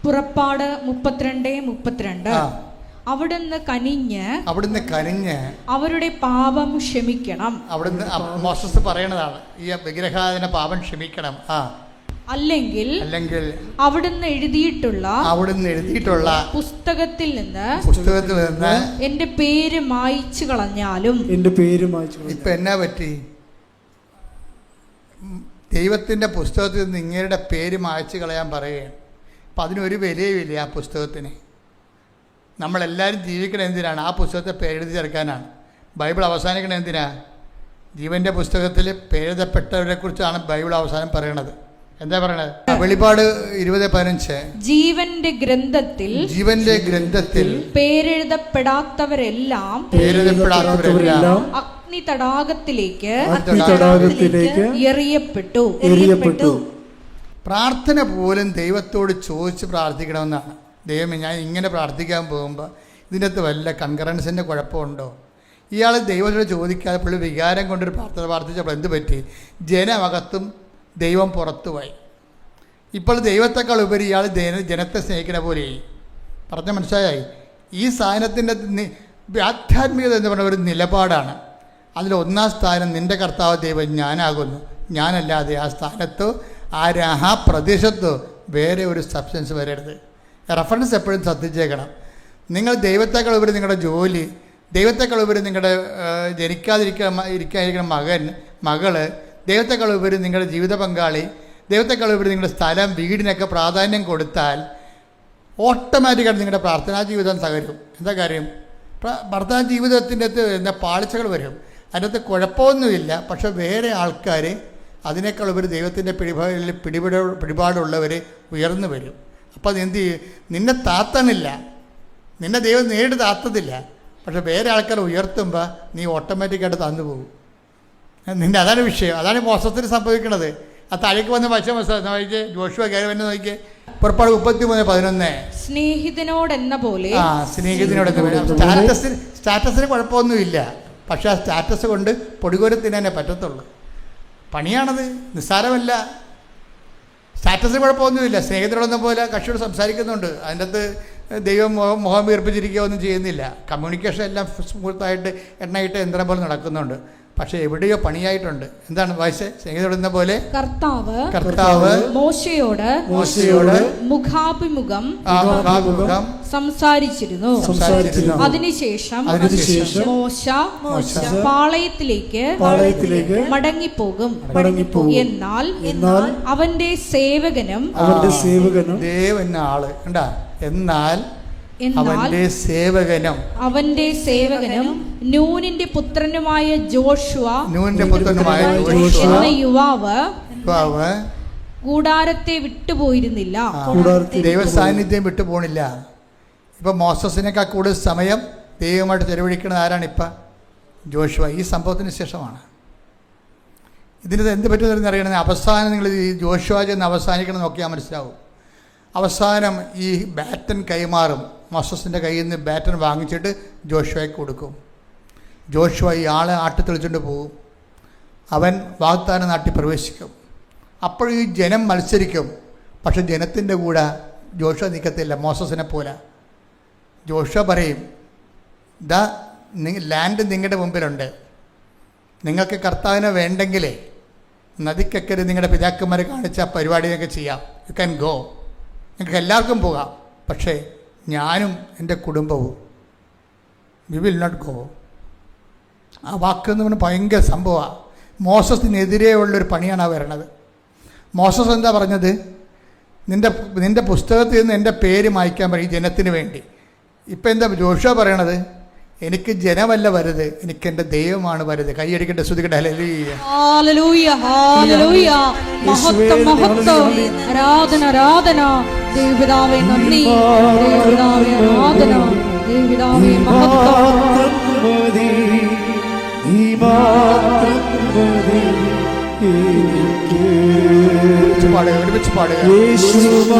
പുറപ്പാട് 32:32. അവിടുന്ന് കനിഞ്ഞ് അവരുടെ പാപം ക്ഷമിക്കണം. അവിടുന്ന് മോസസ് പറയണതാണ്, ഈ വിഗ്രഹാദിന പാപം ക്ഷമിക്കണം. അല്ലെങ്കിൽ അവിടുന്ന് എഴുതിയിട്ടുള്ള പുസ്തകത്തിൽ നിന്ന് എന്റെ പേര് മായ്ച്ചു കളഞ്ഞാലും. ഇപ്പൊ എന്നാ പറ്റി? ദൈവത്തിന്റെ പുസ്തകത്തിൽ നിന്ന് ഇങ്ങയുടെ പേര് മായ്ച്ചു കളയാൻ പറയുകയാണ്. അപ്പം അതിനൊരു വിലയുമില്ല ആ പുസ്തകത്തിന്. നമ്മളെല്ലാവരും ജീവിക്കണത് എന്തിനാണ്? ആ പുസ്തകത്തെ പേരെഴുതി ചേർക്കാനാണ്. ബൈബിൾ അവസാനിക്കണത് എന്തിനാ? ജീവൻ്റെ പുസ്തകത്തിൽ പേരെഴുതപ്പെട്ടവരെ കുറിച്ചാണ് ബൈബിൾ അവസാനം പറയണത്. എന്താ പറയണത്? വെളിപ്പാട് 20:15 ജീവന്റെ ഗ്രന്ഥത്തിൽ പേരെഴുതപ്പെടാത്തവരെല്ലാം അഗ്നി തടാകത്തിലേക്ക് എറിയപ്പെട്ടു. പ്രാർത്ഥന പോലും ദൈവത്തോട് ചോദിച്ച് പ്രാർത്ഥിക്കണമെന്നാണ്. ദൈവമേ, ഞാൻ ഇങ്ങനെ പ്രാർത്ഥിക്കാൻ പോകുമ്പോൾ ഇതിൻ്റെ അകത്ത് വല്ല കൺകറൻസിൻ്റെ കുഴപ്പമുണ്ടോ? ഇയാൾ ദൈവത്തോട് ചോദിക്കാതെ പുള്ളി വികാരം കൊണ്ടൊരു പ്രാർത്ഥന പ്രാർത്ഥിച്ചപ്പോൾ എന്ത് പറ്റി? ജനമകത്തും ദൈവം പുറത്തുപോയി. ഇപ്പോൾ ദൈവത്തെക്കാൾ ഉപരി ഇയാൾ ജനത്തെ സ്നേഹിക്കുന്ന പോലെയായി. പറഞ്ഞ മനസ്സിലായി? ഈ സാധനത്തിൻ്റെ ആധ്യാത്മികത എന്ന് പറഞ്ഞ ഒരു നിലപാടാണ്. അതിൽ ഒന്നാം സ്ഥാനം നിൻ്റെ കർത്താവ് ദൈവം ഞാനാകുന്നു. ഞാനല്ലാതെ ആ സ്ഥാനത്തോ ആ പ്രദേശത്തോ വേറെ ഒരു സബ്സ്റ്റൻസ് വരരുത്. റെഫറൻസ് എപ്പോഴും ശ്രദ്ധിച്ചേക്കണം. നിങ്ങൾ ദൈവത്തെക്കാൾ ഉപരി നിങ്ങളുടെ ജോലി, ദൈവത്തെക്കാൾ ഉപരി നിങ്ങളുടെ ഇരിക്കാതിരിക്കുന്ന മകള്, ദൈവത്തെക്കാൾ ഉപരി നിങ്ങളുടെ ജീവിത പങ്കാളി, ദൈവത്തെക്കാൾ ഉപരി നിങ്ങളുടെ സ്ഥലം, വീടിനൊക്കെ പ്രാധാന്യം കൊടുത്താൽ ഓട്ടോമാറ്റിക്കായിട്ട് നിങ്ങളുടെ പ്രാർത്ഥനാ ജീവിതം തകരും. എന്താ കാര്യം? പ്രാർത്ഥനാ ജീവിതത്തിൻ്റെ അകത്ത് എന്താ പാളിച്ചകൾ വരും. അതിനകത്ത് കുഴപ്പമൊന്നുമില്ല. പക്ഷെ വേറെ ആൾക്കാർ അതിനേക്കാൾ ഉപരി ദൈവത്തിൻ്റെ പിടിപാടുള്ളവർ ഉയർന്നു വരും. അപ്പോൾ അത് എന്ത് ചെയ്യും? നിന്നെ താത്തണില്ല, നിന്നെ ദൈവം നേരിട്ട് താത്തതില്ല. പക്ഷെ വേറെ ആൾക്കാർ ഉയർത്തുമ്പോൾ നീ ഓട്ടോമാറ്റിക്കായിട്ട് തന്നു പോകും. അതാണ് വിഷയം. അതാണ് മോസത്തിന് സംഭവിക്കുന്നത്. ആ താഴേക്ക് വന്ന വായിച്ച് ജോഷുവ കയറി വന്ന് നോക്കിയേ. പുറപ്പാട് 33:11 സ്നേഹിതനോടെന്ന പോലെ. സ്നേഹിതനോടെന്ന പോലെ. സ്റ്റാറ്റസിന് കുഴപ്പമൊന്നുമില്ല. പക്ഷെ ആ സ്റ്റാറ്റസ് കൊണ്ട് പൊടികോരി തിന്നാനേ പറ്റത്തുള്ളൂ. പണിയാണത്, നിസ്സാരമല്ല. സ്റ്റാറ്റസിന് കുഴപ്പമൊന്നുമില്ല. സ്നേഹിതരോടെന്ന പോലെ കക്ഷിയോട് സംസാരിക്കുന്നുണ്ട്. അതിൻ്റെ അകത്ത് ദൈവം മുഖം വീർപ്പിച്ചിരിക്കുക ഒന്നും ചെയ്യുന്നില്ല. കമ്മ്യൂണിക്കേഷൻ എല്ലാം സ്മൂത്തായിട്ട് എണ്ണയിട്ട് യന്ത്രം പോലെ നടക്കുന്നുണ്ട്. പക്ഷെ എവിടെയോ പണിയായിട്ടുണ്ട്. എന്താണ് വായിച്ചേ? സ്നേഹിതരോടെന്ന പോലെ കർത്താവ് മോശയോട് മുഖാഭിമുഖം സംസാരിച്ചിരുന്നു. അതിനുശേഷം മോശ പാളയത്തിലേക്ക് മടങ്ങിപ്പോകും. എന്നാൽ അവന്റെ സേവകനും ആള് കണ്ടാ, എന്നാൽ അവന്റെ സേവകനും നൂനിന്റെ പുത്രനുമായ ജോഷുവ എന്ന യുവാവ് കൂടാരത്തെ വിട്ടുപോയിരുന്നില്ല. ദൈവ സാന്നിധ്യം വിട്ടുപോണില്ല. ഇപ്പൊ മോസസിനേക്കാൾ കൂടുതൽ സമയം ദൈവമായിട്ട് ചെലവഴിക്കുന്നത് ആരാണ്? ഇപ്പം ജോഷുവ. ഈ സംഭവത്തിന് ശേഷമാണ്. ഇതിന് എന്ത് പറ്റുമെന്ന് അറിയണമെങ്കിൽ അവസാനം നിങ്ങൾ ഈ ജോഷുവ ചെന്ന് അവസാനിക്കണം നോക്കിയാൽ മനസ്സിലാവും. അവസാനം ഈ ബാറ്റൻ കൈമാറും. മോസസിൻ്റെ കയ്യിൽ നിന്ന് ബാറ്റൻ വാങ്ങിച്ചിട്ട് ജോഷുവയ്ക്ക് കൊടുക്കും. ജോഷുവ ഈ ആളെ ആട്ടിത്തെളിച്ചുകൊണ്ട് പോകും. അവൻ വാഗ്ദാന നാട്ടിൽ പ്രവേശിക്കും. അപ്പോൾ ഈ ജനം മത്സരിക്കും. പക്ഷെ ജനത്തിൻ്റെ കൂടെ ജോഷുവ നിൽക്കത്തില്ല. മോസസിനെ പോലെ ജോഷുവ പറയും, ഇതാ ലാൻഡ് നിങ്ങളുടെ മുമ്പിലുണ്ട്. നിങ്ങൾക്ക് കർത്താവിനെ വേണ്ടെങ്കിലേ നദിക്കക്കരെ നിങ്ങളുടെ പിതാക്കന്മാരെ കാണിച്ച പരിപാടിയൊക്കെ ചെയ്യാം. You can go. നിങ്ങൾക്ക് എല്ലാവർക്കും പോകാം. പക്ഷേ ഞാനും എൻ്റെ കുടുംബവും വി വിൽ നോട്ട് ഗോ. ആ വാക്കെന്ന് പറഞ്ഞാൽ ഭയങ്കര സംഭവമാണ്. മോസസിനെതിരെ ഉള്ളൊരു പണിയാണ് ആ വരണത്. മോസസ് എന്താ പറഞ്ഞത്? നിൻ്റെ പുസ്തകത്തിൽ നിന്ന് എൻ്റെ പേര് മായ്ക്കാൻ പറയും ജനത്തിന് വേണ്ടി. ഇപ്പം എന്താ ജോഷുവ പറയണത്? എനിക്ക് ജനമല്ല വലുത്, എനിക്ക് എൻ്റെ ദൈവമാണ് വലുത്. കൈയടിക്കട്ടെ, സ്തുതിക്കട്ടെ. ഹല്ലേലൂയ, ഹല്ലേലൂയ, ഹല്ലേലൂയ. മഹത്വം, മഹത്വം, ആരാധന, ആരാധന. ദൈവപിതാവേ നന്ദി, ദൈവപിതാവേ ആരാധന, ദൈവപിതാവേ മഹത്വം. ഒരുമിച്ച് പാടുക. യോശുവ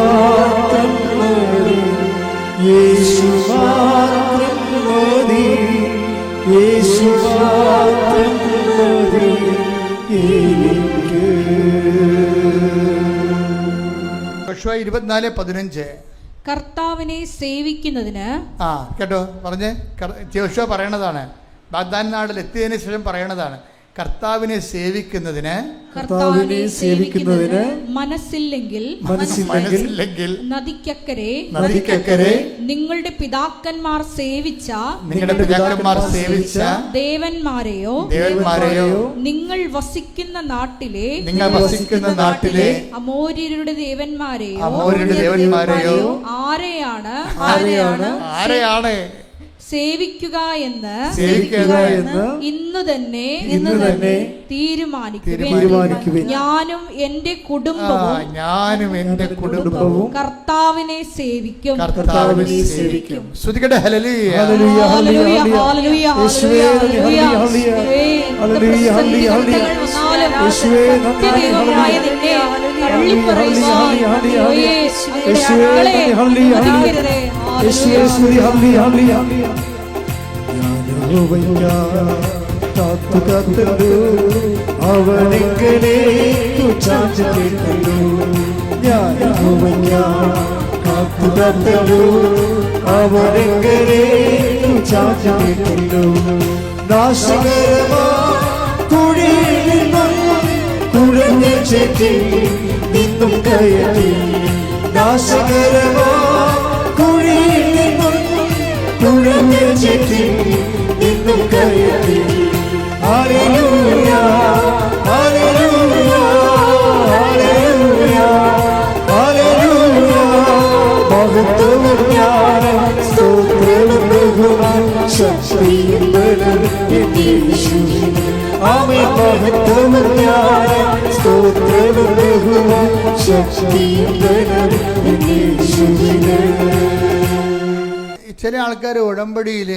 24:15 കർത്താവിനെ സേവിക്കുന്നതിന്. കേട്ടോ പറഞ്ഞേ, യോശുവ പറയണതാണ്. ബാഗ്ദാൻ നാട്ടിൽ എത്തിയതിനു ശേഷം പറയണതാണ്. കർത്താവിനെ സേവിക്കുന്നതിന് മനസ്സില്ലെങ്കിൽ നദിക്കക്കരെ നിങ്ങളുടെ പിതാക്കന്മാർ സേവിച്ച ദേവന്മാരെയോ നിങ്ങൾ വസിക്കുന്ന നാട്ടിലെ അമോര്യരുടെ ദേവന്മാരെയോ ആരെയാണ് സേവിക്കുക എന്ന് ഇന്നു തന്നെ തീരുമാനിക്കുവിൻ. ഞാനും എന്റെ കുടുംബവും കർത്താവിനെ സേവിക്കും. അവനെങ്ങനെ അവനെങ്ങനെ നാശകരമാ കുഴിയിൽ കുഴഞ്ഞ ചെറ്റി നിന്നും കയറ്റി. നാശകരമാ കുഴിയിൽ കുഴഞ്ഞ ചെറ്റി നിന്നും കയറ്റി. ഹല്ലേലൂയ, ഹല്ലേലൂയ, ഹല്ലേലൂയ, ഹല്ലേലൂയ. മഹത്വവും ജ്ഞാനം സ്തോത്രവും ബഹുമാനം ശക്തിയും ബലവും യേശുവിന്. ആമേൻ. മഹത്വവും ജ്ഞാനം സ്തോത്രവും ബഹുമാനം ശക്തിയും ബലവും യേശുവിന്. ചില ആൾക്കാർ ഉടമ്പടിയിൽ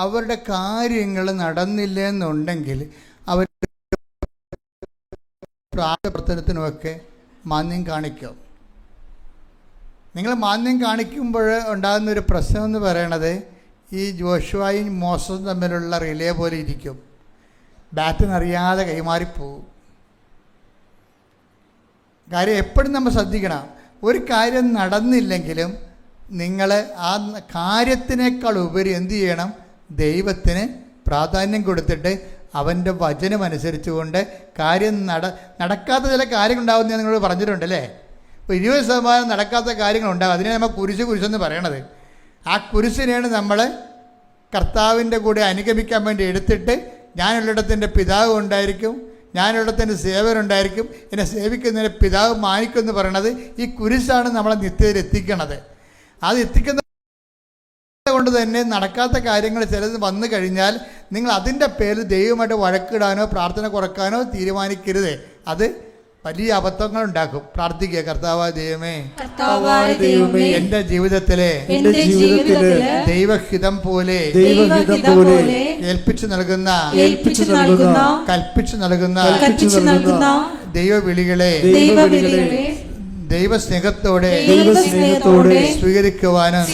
അവരുടെ കാര്യങ്ങൾ നടന്നില്ല എന്നുണ്ടെങ്കിൽ അവർ പ്രവർത്തനത്തിനുമൊക്കെ മാന്യം കാണിക്കും. നിങ്ങൾ മാന്യം കാണിക്കുമ്പോൾ ഉണ്ടാകുന്നൊരു പ്രശ്നം എന്ന് പറയണത് ഈ ജോഷുവയും മോസസും തമ്മിലുള്ള റിലേ പോലെ ഇരിക്കും. ബാറ്റിനറിയാതെ കൈമാറിപ്പോവും. കാര്യം എപ്പോഴും നമ്മൾ ശ്രദ്ധിക്കണം. ഒരു കാര്യം നടന്നില്ലെങ്കിലും നിങ്ങൾ ആ കാര്യത്തിനേക്കാൾ ഉപരി എന്തു ചെയ്യണം? ദൈവത്തിന് പ്രാധാന്യം കൊടുത്തിട്ട് അവൻ്റെ വചനമനുസരിച്ചുകൊണ്ട് കാര്യം നടക്കാത്ത ചില കാര്യങ്ങളുണ്ടാകും. ഞാൻ നിങ്ങളോട് പറഞ്ഞിട്ടുണ്ടല്ലേ. ഇപ്പോൾ 20% നടക്കാത്ത കാര്യങ്ങളുണ്ടാകും. അതിനെ നമ്മൾ കുരിശെന്ന് പറയണത്. ആ കുരിശിനെയാണ് നമ്മൾ കർത്താവിൻ്റെ കൂടെ അനുഗമിക്കാൻ വേണ്ടി എടുത്തിട്ട് ഞാനുള്ളിടത്തിൻ്റെ പിതാവ് ഉണ്ടായിരിക്കും, ഞാനുള്ളിടത്തിൻ്റെ സേവകരുണ്ടായിരിക്കും, എന്നെ സേവിക്കുന്നതിന് പിതാവ് മാനിക്കുമെന്ന് പറയണത് ഈ കുരിശാണ് നമ്മളെ നിത്യതയിൽ എത്തിക്കണത്. അത് എത്തിക്കുന്ന കൊണ്ട് തന്നെ നടക്കാത്ത കാര്യങ്ങൾ ചിലത് വന്നു കഴിഞ്ഞാൽ നിങ്ങൾ അതിൻ്റെ പേരിൽ ദൈവമായിട്ട് വഴക്കിടാനോ പ്രാർത്ഥന കുറക്കാനോ തീരുമാനിക്കരുത്. അത് വലിയ അബദ്ധങ്ങൾ ഉണ്ടാക്കും. പ്രാർത്ഥിക്കുക. കർത്താവായ ദൈവമേ, എൻ്റെ ജീവിതത്തിലെ ദൈവഹിതം പോലെ ഏൽപ്പിച്ചു നൽകുന്ന കൽപ്പിച്ചു നൽകുന്ന ദൈവവിളികളെ ദൈവസ്നേഹത്തോടെ സ്വീകരിക്കുവാനും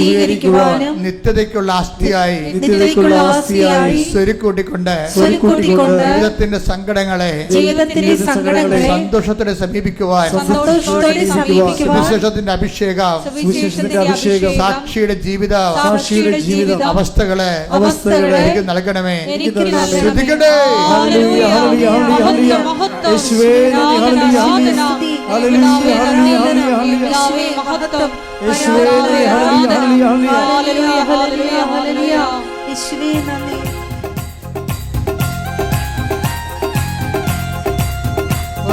നിത്യതയ്ക്കുള്ള ആസ്തിയായി സ്വരുക്കൂട്ടിക്കൊണ്ട് ജീവിതത്തിന്റെ സങ്കടങ്ങളെ സന്തോഷത്തോടെ സമീപിക്കുവാൻ സുവിശേഷത്തിന്റെ അഭിഷേകം സാക്ഷിയുടെ ജീവിത അവസ്ഥകളെ എനിക്ക് നൽകണമേ. ശ്രദ്ധിക്കട്ടെ.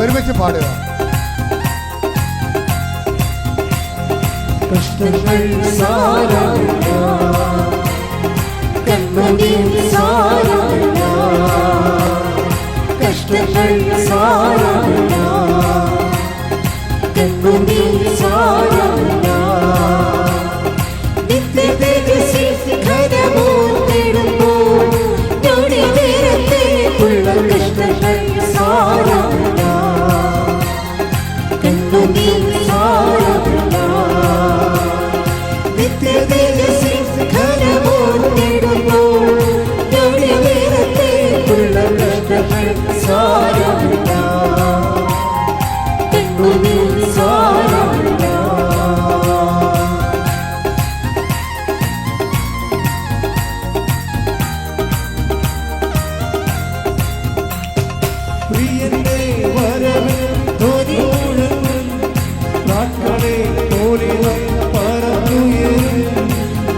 ഒരുമിച്ച് പാടുക. കഷ്ടങ്ങൾ സാരമില്ല, കണ്ണുനീർ സാരമില്ല, കഷ്ടങ്ങൾ സാരമില്ല, കണ്ണുനീർ സാരമില്ല, നിത്യതേജസ്സിൽ ഘനമോർത്തിടുമ്പോൾ ഞൊടിനേരത്തേക്കുള്ള കഷ്ടങ്ങൾ സാരമില്ല, കണ്ണുനീർ സാരമില്ല, നിത്യതേജസ്സിൽ ഘനമോർത്തിടുമ്പോൾ ഞൊടിനേരത്തേക്കുള്ള കഷ്ടങ്ങൾ സാരമില്ല, കണ്ണുനീർ സാരമില്ല. പ്രിയന്റെ വരവിൽ ധ്വനി മുഴങ്ങും, നാട്കളെ പോലെ പറന്നുയരും.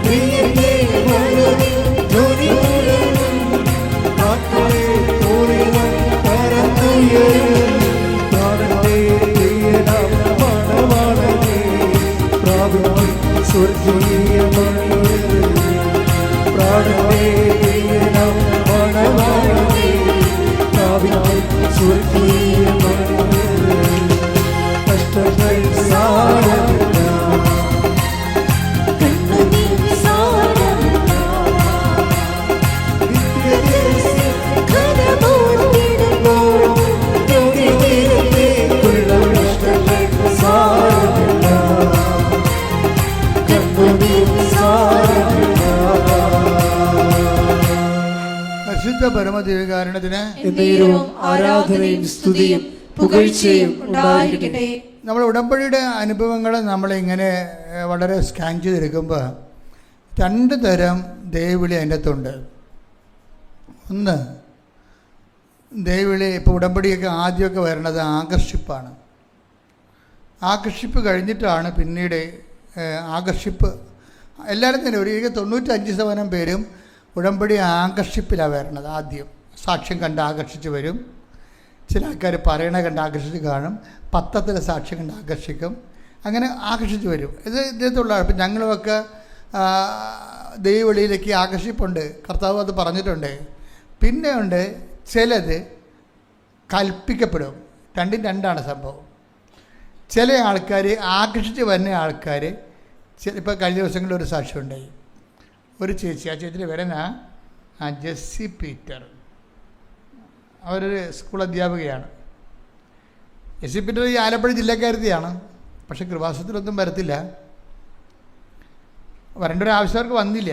പ്രിയന്റെ വരവിൽ ധ്വനി മുഴങ്ങും, നാട്കളെ പോലെ പറന്നുയരും. പ്രാണന്റെ പ്രിയനാം മണവാളനെ പ്രാപിക്കും സ്വർഗീയ മണിയറേ. പ്രാണന്റെ പ്രിയനാം മണവാളനെ സ്വർഗീയ മണിയറേ. കഷ്ടങ്ങൾ സാരമില്ല, കണ്ണുനീർ സാരമില്ല, നിത്യതേജസ്സിൽ ഘനമോർത്തിടുമ്പോൾ ഞൊടിനേരത്തേക്കുള്ള കഷ്ടങ്ങൾ സാരമില്ല, കണ്ണുനീർ സാരമില്ല. പരിശുദ്ധ പരമദിവ്യകാരുണ്യത്തിന് എന്നേരവും ആരാധനയും സ്തുതിയും പുകഴ്ചയും ഉണ്ടായിരിക്കട്ടെ. നമ്മൾ ഉടമ്പടിയുടെ അനുഭവങ്ങൾ നമ്മളിങ്ങനെ വളരെ സ്കാൻ ചെയ്തെടുക്കുമ്പോൾ 2 തരം ദൈവവിളി അതിൻ്റെ അകത്തുണ്ട്. ഒന്ന്, ദൈവവിളി ഇപ്പോൾ ഉടമ്പടിയൊക്കെ ആദ്യമൊക്കെ വരണത് ആകർഷിപ്പാണ്. ആകർഷിപ്പ് കഴിഞ്ഞിട്ടാണ് പിന്നീട് ആകർഷിപ്പ് എല്ലാവരും തന്നെ ഒരു 95% പേരും ഉടമ്പടി ആകർഷിപ്പിലാണ് വരണത്. ആദ്യം സാക്ഷ്യം കണ്ട് ആകർഷിച്ച് വരും. ചില ആൾക്കാർ പറയണ കണ്ട് ആകർഷിച്ച് കാണും, പത്രത്തിലെ സാക്ഷ്യം കണ്ട് ആകർഷിക്കും, അങ്ങനെ ആകർഷിച്ച് വരും. ഇതിനകത്തുള്ള ഇപ്പം ഞങ്ങളുമൊക്കെ ദൈവവിളിയിലേക്ക് ആകർഷിപ്പുണ്ട്, കർത്താവ് അത് പറഞ്ഞിട്ടുണ്ട്. പിന്നെ ഉണ്ട് ചിലത് കൽപ്പിക്കപ്പെടും. 2 2 സംഭവം. ചില ആൾക്കാർ ആകർഷിച്ച് വരുന്ന ആൾക്കാർ ഇപ്പോൾ കഴിഞ്ഞ ദിവസങ്ങളിൽ ഒരു സാക്ഷ്യം ഉണ്ടായി. ഒരു ചേച്ചി, ആ ചേച്ചിയുടെ പേരെന്നാ ജെസ്സി പീറ്റർ. അവരൊരു സ്കൂൾ അധ്യാപികയാണ്. ജെസ്സി പീറ്റർ ഈ ആലപ്പുഴ ജില്ലക്കാരത്തിയാണ്. പക്ഷെ കൃപാസനത്തിലൊന്നും വരത്തില്ല. വരേണ്ട ഒരു ആവശ്യം അവർക്ക് വന്നില്ല.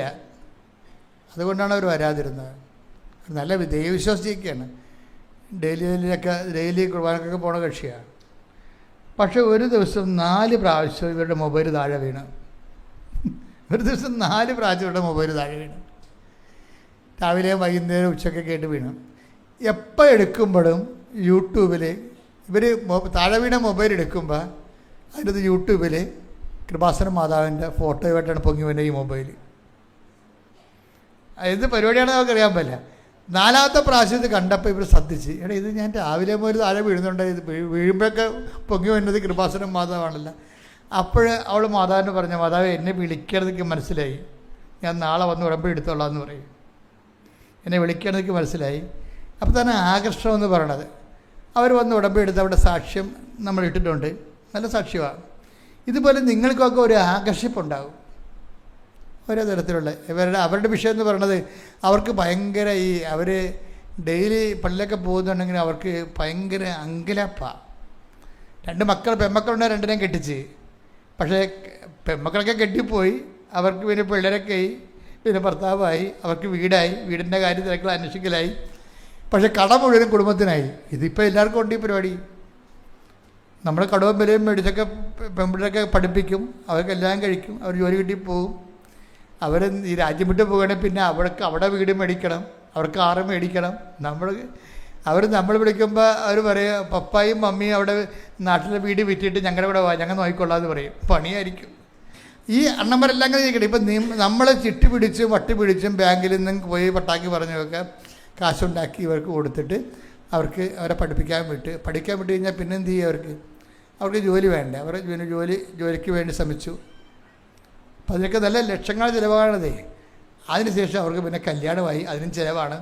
അതുകൊണ്ടാണ് അവർ വരാതിരുന്നത്. നല്ല ദൈവവിശ്വാസിയൊക്കെയാണ്. ഡെയിലി കുർബാനക്കൊക്കെ പോണ കക്ഷിയാണ്. പക്ഷെ ഒരു ദിവസം 4 പ്രാവശ്യം ഇവരുടെ മൊബൈൽ താഴെ വീണ്. ഒരു ദിവസം 4 പ്രാവശ്യം ഇവരുടെ മൊബൈൽ താഴെ വീണ്. രാവിലെ വൈകുന്നേരം ഉച്ചയ്ക്ക് കേട്ട് വീണു. എപ്പോൾ എടുക്കുമ്പോഴും യൂട്യൂബിൽ ഇവർ താഴെ വീണ മൊബൈൽ എടുക്കുമ്പോൾ അതിനകത്ത് യൂട്യൂബിൽ കൃപാസന മാതാവിൻ്റെ ഫോട്ടോയുമായിട്ടാണ് പൊങ്ങി വരുന്നത് ഈ മൊബൈൽ. എന്ത് പരിപാടിയാണെന്ന് നമുക്കറിയാൻ പറ്റില്ല. 4ാമത്തെ പ്രാവശ്യം ഇത് കണ്ടപ്പോൾ ഇവർ ശ്രദ്ധിച്ച്, എടാ ഇത് ഞാൻ രാവിലെ മുതൽ താഴെ വീഴുന്നുണ്ട്, ഇത് വീഴുമ്പോഴൊക്കെ പൊങ്ങി വരുന്നത് കൃപാസനം മാതാവാണല്ലോ. അപ്പോൾ അവൾ മാതാവിന് പറഞ്ഞ, മാതാവ് എന്നെ വിളിക്കണമെന്നൊക്കെ മനസ്സിലായി, ഞാൻ നാളെ വന്ന് ഉടമ്പടി എടുത്തോളാം എന്ന് പറയും. എന്നെ വിളിക്കണമെന്നൊക്കെ മനസ്സിലായി. അപ്പോൾ തന്നെ ആകർഷണം എന്ന് പറയണത്, അവർ വന്ന് ഉടമ്പടി എടുത്ത് അവിടെ സാക്ഷ്യം നമ്മൾ ഇട്ടിട്ടുണ്ട്, നല്ല സാക്ഷ്യമാണ്. ഇതുപോലെ നിങ്ങൾക്കൊക്കെ ഒരു ആകർഷിപ്പുണ്ടാകും. ഓരോ തരത്തിലുള്ള അവരുടെ വിഷയം എന്ന് പറയണത് അവർക്ക് ഭയങ്കര അവർ ഡെയിലി പള്ളിയിലൊക്കെ പോകുന്നുണ്ടെങ്കിൽ അവർക്ക് ഭയങ്കര അങ്കലാപ്പാണ്. 2 മക്കൾ പെൺമക്കളുണ്ട്, 2നെയും കെട്ടിച്ച്. പക്ഷേ പെൺമക്കളൊക്കെ കെട്ടിപ്പോയി, അവർക്ക് പിന്നെ പിള്ളേരൊക്കെ ആയി, പിന്നെ ഭർത്താവായി, അവർക്ക് വീടായി, വീടിൻ്റെ കാര്യം തിരക്കുകൾ അന്വേഷിക്കലായി. പക്ഷേ കട മുഴുവനും കുടുംബത്തിനായി. ഇതിപ്പോൾ എല്ലാവർക്കും ഉണ്ട് ഈ പരിപാടി. നമ്മൾ കടവും വിലയും മേടിച്ചൊക്കെ പെൺപിള്ളേരൊക്കെ പഠിപ്പിക്കും, അവർക്കെല്ലാം കഴിക്കും, അവർ ജോലി കിട്ടി പോകും. അവർ ഈ രാജ്യം വിട്ട് പോവുകയാണെങ്കിൽ പിന്നെ അവിടെ വീട് മേടിക്കണം, അവർക്ക് കാറ് മേടിക്കണം. നമ്മൾ വിളിക്കുമ്പോൾ അവർ പറയും, പപ്പായും മമ്മിയും അവിടെ നാട്ടിലെ വീട് വിറ്റിട്ട് ഞങ്ങളുടെ കൂടെ വാ, ഞങ്ങൾ നോക്കിക്കൊള്ളാമെന്ന് പറയും. പണിയായിരിക്കും. ഈ അണ്ണന്മാരെല്ലാം അങ്ങനെ ചെയ്യിക്കട്ടെ. ഇപ്പം നമ്മളെ ചിട്ടി പിടിച്ചും വട്ടി പിടിച്ചും ബാങ്കിൽ നിന്നും പോയി പട്ടാക്കി പറഞ്ഞൊക്കെ കാശുണ്ടാക്കി ഇവർക്ക് കൊടുത്തിട്ട് അവരെ പഠിക്കാൻ വിട്ട് കഴിഞ്ഞാൽ പിന്നെ എന്ത് ചെയ്യുക? അവർക്ക് ജോലി വേണ്ടേ? അവർ ജോലിക്ക് വേണ്ടി ശ്രമിച്ചു. അപ്പം അതിനൊക്കെ നല്ല ലക്ഷങ്ങൾ ചിലവാണതേ. അതിനുശേഷം അവർക്ക് പിന്നെ കല്യാണമായി, അതിനും ചിലവാണ്.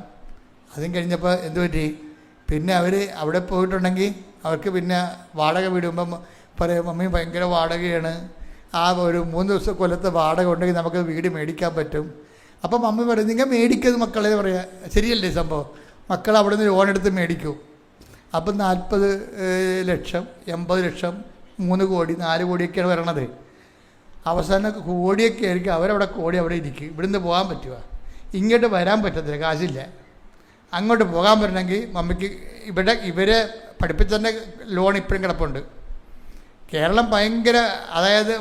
അതും കഴിഞ്ഞപ്പോൾ എന്ത് പറ്റി? പിന്നെ അവർ അവിടെ പോയിട്ടുണ്ടെങ്കിൽ അവർക്ക് പിന്നെ വാടക വീടുമ്പം പറയും, മമ്മി ഭയങ്കര വാടകയാണ്, ആ ഒരു 3 ദിവസം കൊല്ലത്തെ വാടക ഉണ്ടെങ്കിൽ നമുക്ക് വീട് മേടിക്കാൻ പറ്റും. അപ്പം മമ്മി പറയും, നിങ്ങൾ മേടിക്കുന്നത് മക്കളെ പറയാ. ശരിയല്ലേ സംഭവം? മക്കൾ അവിടെ നിന്ന് ലോൺ എടുത്ത് മേടിക്കും. അപ്പം 40 ലക്ഷം 80 ലക്ഷം 3 കോടി 4 കോടിയൊക്കെയാണ് വരണത്. അവസാനം കോടിയൊക്കെ ആയിരിക്കും. അവരവിടെ കോടി അവിടെ ഇരിക്കും. ഇവിടുന്ന് പോകാൻ പറ്റുക? ഇങ്ങോട്ട് വരാൻ പറ്റത്തില്ല, കാശില്ല. അങ്ങോട്ട് പോകാൻ പറ്റണമെങ്കിൽ മമ്മിക്ക് ഇവരെ പഠിപ്പിച്ചതിൻ്റെ ലോൺ ഇപ്പോഴും കിടപ്പുണ്ട്. കേരളം ഭയങ്കര, അതായത്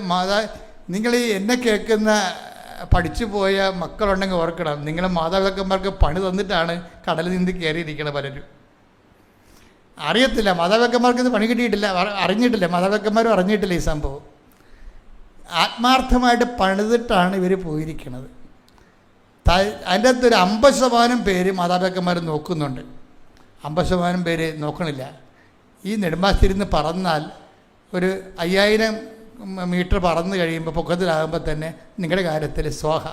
നിങ്ങൾ എന്നെ കേൾക്കുന്ന പഠിച്ചു പോയ മക്കളുണ്ടെങ്കിൽ ഓർക്കണം, നിങ്ങളെ മാതാപിതാക്കന്മാർക്ക് പണി തന്നിട്ടാണ് കടലിൽ നിന്ന് കയറിയിരിക്കുന്നത് പലരും. അറിയത്തില്ല, മാതാപിതാക്കന്മാർക്ക് ഇത് പണി കിട്ടിയിട്ടില്ല, അറിഞ്ഞിട്ടില്ല, മാതാപിതാക്കന്മാരും അറിഞ്ഞിട്ടില്ല ഈ സംഭവം. ആത്മാർത്ഥമായിട്ട് പണിതിട്ടാണ് ഇവർ പോയിരിക്കുന്നത്. അതിൻ്റെ അകത്ത് ഒരു 50% പേര് മാതാപിതാക്കന്മാർ നോക്കുന്നുണ്ട്, 50% പേര് നോക്കണില്ല. ഈ നെടുമ്പാശ്ശേരിയിൽ പറന്നാൽ ഒരു 5000 മീറ്റർ പറന്ന് കഴിയുമ്പോൾ പൊക്കത്തിലാകുമ്പോൾ തന്നെ നിങ്ങളുടെ കാര്യത്തിൽ സ്വാഹ.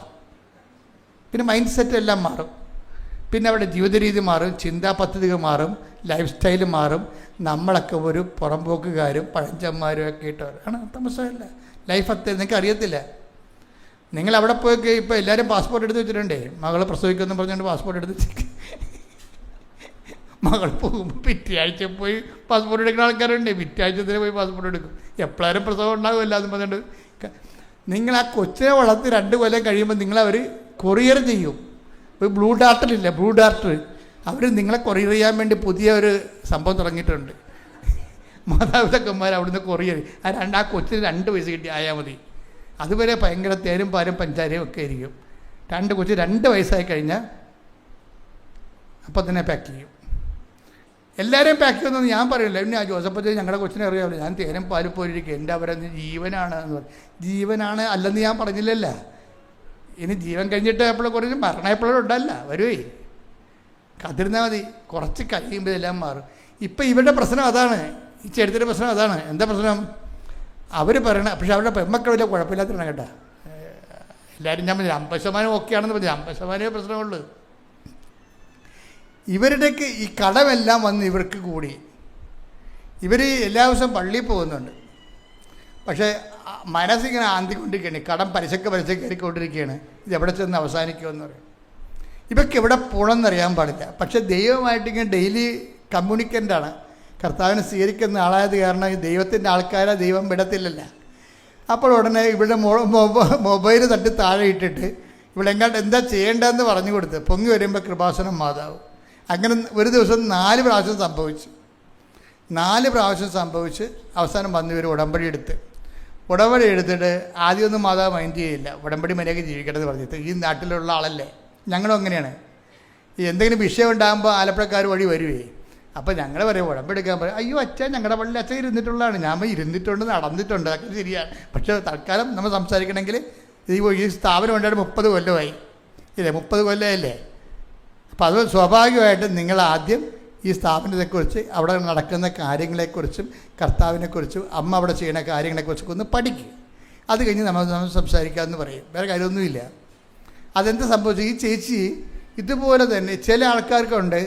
പിന്നെ മൈൻഡ് സെറ്റ് എല്ലാം മാറും. പിന്നെ അവിടെ ജീവിത രീതി മാറും, ചിന്താ പദ്ധതികൾ മാറും, ലൈഫ് സ്റ്റൈൽ മാറും. നമ്മളൊക്കെ ഒരു പുറംപോക്കുകാരും പഴഞ്ചന്മാരും ഒക്കെ ഇട്ടവരാണ്. തമസമല്ല, ലൈഫ് അത്ര നിങ്ങൾക്ക് അറിയത്തില്ല. നിങ്ങൾ അവിടെ പോയി ഇപ്പോൾ എല്ലാവരും പാസ്പോർട്ട് എടുത്ത് വെച്ചിട്ടുണ്ടേ. മകൾ പ്രസവിക്കുമെന്ന് പറഞ്ഞുകൊണ്ട് പാസ്പോർട്ട് എടുത്ത് വെച്ചിട്ട് മകൾ പോകുമ്പോൾ പിറ്റേയാഴ്ച പോയി പാസ്പോർട്ട് എടുക്കുന്ന ആൾക്കാരുണ്ട്. പിറ്റേയാഴ്ചത്തിന് പോയി പാസ്പോർട്ട് എടുക്കും. എപ്പോഴും പ്രസവം ഉണ്ടാകുമല്ല എന്ന് പറഞ്ഞിട്ട് നിങ്ങൾ ആ കൊച്ചിനെ വളർത്തി 2 കൊല്ലം കഴിയുമ്പോൾ നിങ്ങളവർ കൊറിയർ ചെയ്യും. ഒരു ബ്ലൂ ഡാർട്ടിലില്ല, ബ്ലൂ ഡാർട്ട്, അവർ നിങ്ങളെ കൊറിയർ ചെയ്യാൻ വേണ്ടി പുതിയ ഒരു സംഭവം തുടങ്ങിയിട്ടുണ്ട്. മാതാപിതാക്കന്മാർ അവിടുന്ന് കൊറിയർ ആ കൊച്ചിന് 2 വയസ്സ് കിട്ടി ആയാൽ മതി. അതുവരെ ഭയങ്കര തേരും പാലും പഞ്ചാരയും ഒക്കെ ആയിരിക്കും. 2 കൊച്ച് 2 വയസ്സായി കഴിഞ്ഞാൽ അപ്പം തന്നെ പാക്ക് ചെയ്യും. എല്ലാവരെയും പാക്ക് ചെയ്യുമെന്ന് ഞാൻ പറയില്ല. പിന്നെ ആ ജോസഫ് ഞങ്ങളുടെ കൊച്ചിനെ അറിയാമല്ലോ, ഞാൻ തേനും പാലും പോയിരിക്കും, എൻ്റെ അവരെന്ന് ജീവനാണ് എന്ന് പറയും. ജീവനാണ് അല്ലെന്ന് ഞാൻ പറഞ്ഞില്ലല്ല. ഇനി ജീവൻ കഴിഞ്ഞിട്ട് എപ്പോഴും കുറച്ച് മരണം എപ്പോഴും ഉണ്ടല്ല, വരുവേ, കാത്തിരുന്നാൽ മതി. കുറച്ച് കഴിയുമ്പോൾ എല്ലാം മാറും. ഇപ്പം ഇവരുടെ പ്രശ്നം അതാണ്, ഈ ചെറുത്തിൻ്റെ പ്രശ്നം അതാണ്. എന്താ പ്രശ്നം? അവർ പറയണ, പക്ഷെ അവരുടെ പെൺമക്കൾ വലിയ കുഴപ്പമില്ലാത്തതാണ് കേട്ടോ. എല്ലാവരും ഞാൻ 50% ഓക്കെ ആണെന്ന് പറഞ്ഞു, 50% പ്രശ്നമുള്ളൂ. ഇവരുടെയൊക്കെ ഈ കടമെല്ലാം വന്ന് ഇവർക്ക് കൂടി. ഇവർ എല്ലാ ദിവസവും പള്ളിയിൽ പോകുന്നുണ്ട്, പക്ഷേ മനസ്സിങ്ങനെ ആന്തിക്കൊണ്ടിരിക്കുകയാണ്. കടം പലിശക്ക് കയറിക്കൊണ്ടിരിക്കുകയാണ്. ഇതെവിടെ ചെന്ന് അവസാനിക്കുമെന്ന് പറയും. ഇവർക്ക് എവിടെ പോകണമെന്നറിയാൻ പാടില്ല. പക്ഷേ ദൈവമായിട്ടിങ്ങനെ ഡെയിലി കമ്മ്യൂണിക്കൻ്റാണ്. കർത്താവിനെ സ്വീകരിക്കുന്ന ആളായത് കാരണം ഈ ദൈവത്തിൻ്റെ ആൾക്കാരെ ദൈവം വിടത്തില്ലല്ല. അപ്പോൾ ഉടനെ ഇവിടെ മൊബൈൽ തട്ടി താഴെ ഇട്ടിട്ട് ഇവിടെ എങ്ങാണ്ട് എന്താ ചെയ്യേണ്ടതെന്ന് പറഞ്ഞു കൊടുത്ത് പൊങ്ങി വരുമ്പോൾ കൃപാസനം മാതാവ്. അങ്ങനെ ഒരു ദിവസം 4 പ്രാവശ്യം സംഭവിച്ചു. 4 പ്രാവശ്യം സംഭവിച്ച് അവസാനം വന്ന് ഇവർ ഉടമ്പടി എടുത്തിട്ട് ആദ്യമൊന്നും മാതാവ് മൈൻഡ് ചെയ്യില്ല. ഉടമ്പടി മര്യാദയ്ക്ക് ജീവിക്കണമെന്ന് പറഞ്ഞിട്ട്, ഈ നാട്ടിലുള്ള ആളല്ലേ, ഞങ്ങളും അങ്ങനെയാണ്. ഈ എന്തെങ്കിലും വിഷയം ഉണ്ടാകുമ്പോൾ ആലപ്പുഴക്കാർ വഴി വരുവേ. അപ്പോൾ ഞങ്ങൾ പറയും ഉടമ്പടി എടുക്കാൻ പറയും, അയ്യോ അച്ഛൻ ഞങ്ങളുടെ പള്ളിയിൽ അച്ഛൻ ഇരുന്നിട്ടുള്ളതാണ്. ഞാൻ ഇരുന്നിട്ടുണ്ട്, നടന്നിട്ടുണ്ട്, അതൊക്കെ ശരിയാണ്. പക്ഷേ തൽക്കാലം നമ്മൾ സംസാരിക്കണമെങ്കിൽ ഈ സ്ഥാപനം ഉണ്ടായിട്ട് 30 കൊല്ലമായി ഇല്ലേ, 30 കൊല്ലമല്ലേ. അപ്പോൾ അത് സ്വാഭാവികമായിട്ടും നിങ്ങൾ ആദ്യം ഈ സ്ഥാപനത്തെക്കുറിച്ച് അവിടെ നടക്കുന്ന കാര്യങ്ങളെക്കുറിച്ചും കർത്താവിനെക്കുറിച്ചും അമ്മ അവിടെ ചെയ്യുന്ന കാര്യങ്ങളെക്കുറിച്ചൊക്കെ ഒന്ന് പഠിക്കുക. അത് കഴിഞ്ഞ് നമ്മൾ സംസാരിക്കാമെന്ന് പറയും. വേറെ കാര്യമൊന്നുമില്ല. അതെന്താ സംഭവിച്ചു? ഈ ചേച്ചി ഇതുപോലെ തന്നെ ചില ആൾക്കാർക്കുണ്ട്,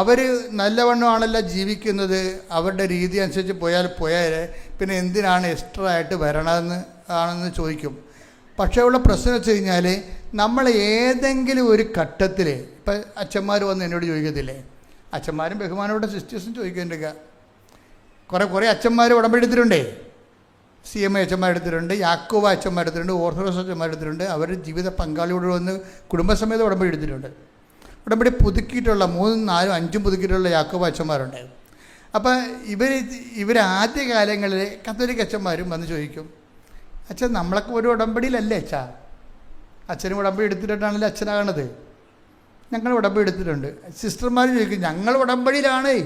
അവർ നല്ലവണ്ണമാണല്ലോ ജീവിക്കുന്നത്, അവരുടെ രീതി അനുസരിച്ച് പോയാൽ പിന്നെ എന്തിനാണ് എക്സ്ട്രാ ആയിട്ട് ആണെന്ന് ചോദിക്കും. പക്ഷേ ഉള്ള പ്രശ്നം വെച്ച് കഴിഞ്ഞാൽ നമ്മൾ ഏതെങ്കിലും ഒരു ഘട്ടത്തിൽ, ഇപ്പം അച്ഛന്മാർ വന്ന് എന്നോട് ചോദിക്കത്തില്ലേ, അച്ഛന്മാരും ബഹുമാനോടെ സിസ്റ്റേഴ്സും ചോദിക്കേണ്ടിരിക്കുക. കുറേ അച്ഛന്മാർ ഉടമ്പടി എടുത്തിട്ടുണ്ടേ. CMA അച്ഛന്മാരെടുത്തിട്ടുണ്ട്, യാക്കോബ അച്ഛന്മാരെടുത്തിട്ടുണ്ട്, ഓർത്തഡോക്സ് അച്ഛന്മാരെടുത്തിട്ടുണ്ട്. അവർ ജീവിത പങ്കാളിയോട് വന്ന് കുടുംബസമേതം ഉടമ്പടി എടുത്തിട്ടുണ്ട്. ഉടമ്പടി പുതുക്കിയിട്ടുള്ള 3, 4, 5 പുതുക്കിയിട്ടുള്ള യാക്കോബ അച്ഛന്മാരുണ്ടായിരുന്നു. അപ്പം ഇവർ ആദ്യ കാലങ്ങളിൽ കത്തോലിക്ക അച്ഛന്മാരും വന്ന് ചോദിക്കും, അച്ഛൻ നമ്മളൊക്കെ ഒരു ഉടമ്പടിയിലല്ലേ അച്ഛനും ഉടമ്പടി എടുത്തിട്ടാണല്ലോ അച്ഛനാകണത്. ഞങ്ങൾ ഉടമ്പടി എടുത്തിട്ടുണ്ട്. സിസ്റ്റർമാർ ചോദിക്കും, ഞങ്ങൾ ഉടമ്പടിയിലാണേ,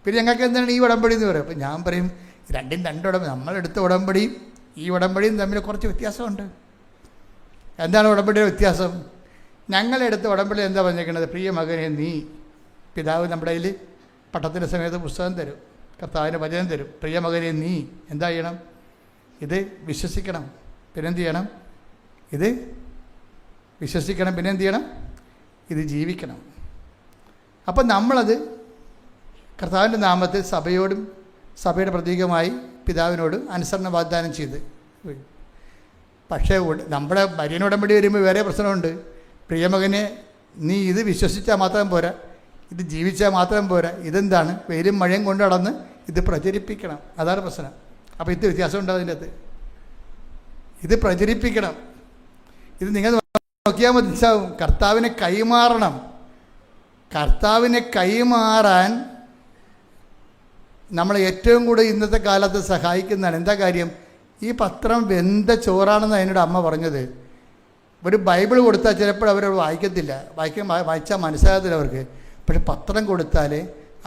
പിന്നെ ഞങ്ങൾക്ക് എന്താണ് ഈ ഉടമ്പടി എന്ന് പറയും. അപ്പം ഞാൻ പറയും, രണ്ടും 2 ഉടമ്പടി, നമ്മളെടുത്ത ഉടമ്പടിയും ഈ ഉടമ്പടിയും തമ്മിൽ കുറച്ച് വ്യത്യാസമുണ്ട്. എന്താണ് ഉടമ്പടിയുടെ വ്യത്യാസം? ഞങ്ങളെടുത്ത ഉടമ്പടി എന്താ പറഞ്ഞേക്കുന്നത്? പ്രിയ മകനെ, നീ പിതാവ് നമ്മുടെ കയ്യിൽ പട്ടത്തിൻ്റെ സമയത്ത് പുസ്തകം തരും, കർത്താവിൻ്റെ വചനം തരും. പ്രിയ മകനെ, നീ എന്താ ചെയ്യണം? ഇത് വിശ്വസിക്കണം, പിന്നെന്ത് ചെയ്യണം? ഇത് വിശ്വസിക്കണം, പിന്നെന്ത് ചെയ്യണം? ഇത് ജീവിക്കണം. അപ്പം നമ്മളത് കർത്താവിൻ്റെ നാമത്തിൽ സഭയോടും സഭയുടെ പ്രതീകമായി പിതാവിനോട് അനുസരണ വാഗ്ദാനം ചെയ്ത്. പക്ഷേ നമ്മുടെ മരിയൻ ഉടമ്പടി വരുമ്പോൾ വേറെ പ്രശ്നമുണ്ട്. പ്രിയമകനെ, നീ ഇത് വിശ്വസിച്ചാൽ മാത്രം പോരാ, ഇത് ജീവിച്ചാൽ മാത്രം പോരാ. ഇതെന്താണ്? വെയിലും മഴയും കൊണ്ട് നടന്ന് ഇത് പ്രചരിപ്പിക്കണം. അതാണ് പ്രശ്നം. അപ്പോൾ ഇത് വ്യത്യാസമുണ്ട് അതിൻ്റെ അകത്ത്. ഇത് പ്രചരിപ്പിക്കണം. ഇത് നിങ്ങൾ നോക്കിയാൽ മനസ്സിലാവും. കർത്താവിനെ കൈമാറണം. കർത്താവിനെ കൈമാറാൻ നമ്മളെ ഏറ്റവും കൂടുതൽ ഇന്നത്തെ കാലത്ത് സഹായിക്കുന്നതാണ്. എന്താ കാര്യം? ഈ പത്രം വെന്ത ചോറാണെന്ന് അതിനോട് അമ്മ പറഞ്ഞത്. ഒരു ബൈബിൾ കൊടുത്താൽ ചിലപ്പോൾ അവർ വായിക്കത്തില്ല, വായിച്ചാൽ മനസ്സിലാകത്തില്ല അവർക്ക്. പക്ഷെ പത്രം കൊടുത്താൽ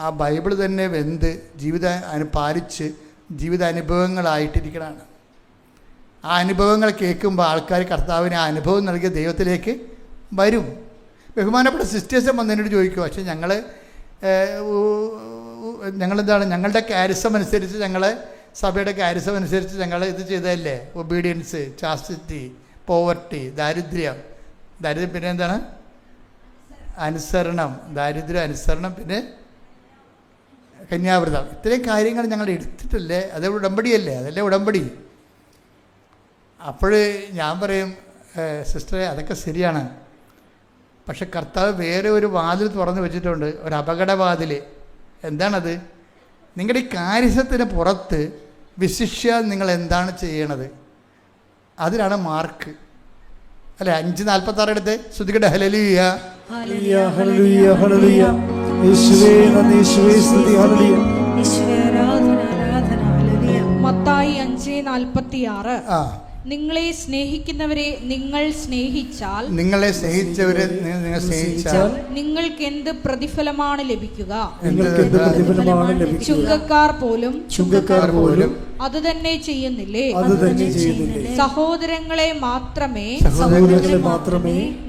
ആ ബൈബിൾ തന്നെ വെന്ത് പാലിച്ച് ജീവിതാനുഭവങ്ങളായിട്ടിരിക്കണതാണ്. ആ അനുഭവങ്ങൾ കേൾക്കുമ്പോൾ ആൾക്കാർ കർത്താവിന് ആ അനുഭവം നൽകിയ ദൈവത്തിലേക്ക് വരും. ബഹുമാനപ്പെട്ട സിസ്റ്റേഴ്സ് വന്നതിനോട് ചോദിക്കും, പക്ഷേ ഞങ്ങളെന്താണ്, ഞങ്ങളുടെ കാരിസം അനുസരിച്ച്, ഞങ്ങളെ സഭയുടെ കാരിസം അനുസരിച്ച് ഞങ്ങൾ ഇത് ചെയ്തതല്ലേ? ഒബീഡിയൻസ്, ചാസ്റ്റിറ്റി, പോവർട്ടി, ദാരിദ്ര്യം, പിന്നെ എന്താണ്? അനുസരണം, ദാരിദ്ര്യം, അനുസരണം, പിന്നെ കന്യാവ്രതം. ഇത്രയും കാര്യങ്ങൾ ഞങ്ങൾ എടുത്തിട്ടല്ലേ? അതേ ഉടമ്പടിയല്ലേ? അതല്ലേ ഉടമ്പടി. അപ്പോൾ ഞാൻ പറയും, സിസ്റ്ററെ അതൊക്കെ ശരിയാണ്, പക്ഷെ കർത്താവ് വേറെ ഒരു വാതിൽ തുറന്നു വെച്ചിട്ടുണ്ട്, ഒരു അപകടവാതിൽ. എന്താണത്? നിങ്ങളുടെ ഈ കാര്യത്തിന് പുറത്ത് വിശിഷ്യാൽ നിങ്ങൾ എന്താണ് ചെയ്യണത്, അതിനാണ് മാർക്ക്. അല്ലെ? 5:46 എടുത്ത് ശ്രുതികട്ടെ. ഹല്ലേലൂയ, ഹല്ലേലൂയ, ഹല്ലേലൂയ, ഹല്ലേലൂയ. യേശുവേ നന്ദി, യേശുവേ സ്തുതി, ഹല്ലേലൂയ. യേശുവേ ആരാധന, ആരാധന, ഹല്ലേലൂയ. മത്തായി 5:46. ആ, നിങ്ങളെ സ്നേഹിക്കുന്നവരെ നിങ്ങൾ സ്നേഹിച്ചാൽ, നിങ്ങളെ സ്നേഹിച്ചവരെ നിങ്ങൾ സ്നേഹിച്ചാൽ നിങ്ങൾക്ക് എന്ത് പ്രതിഫലമാണ് ലഭിക്കുക? നിങ്ങൾക്ക് എന്ത് പ്രതിഫലമാണ് ലഭിക്കുക? ചുങ്കക്കാർ പോലും അത് തന്നെ ചെയ്യുന്നില്ലേ? സഹോദരങ്ങളെ മാത്രമേ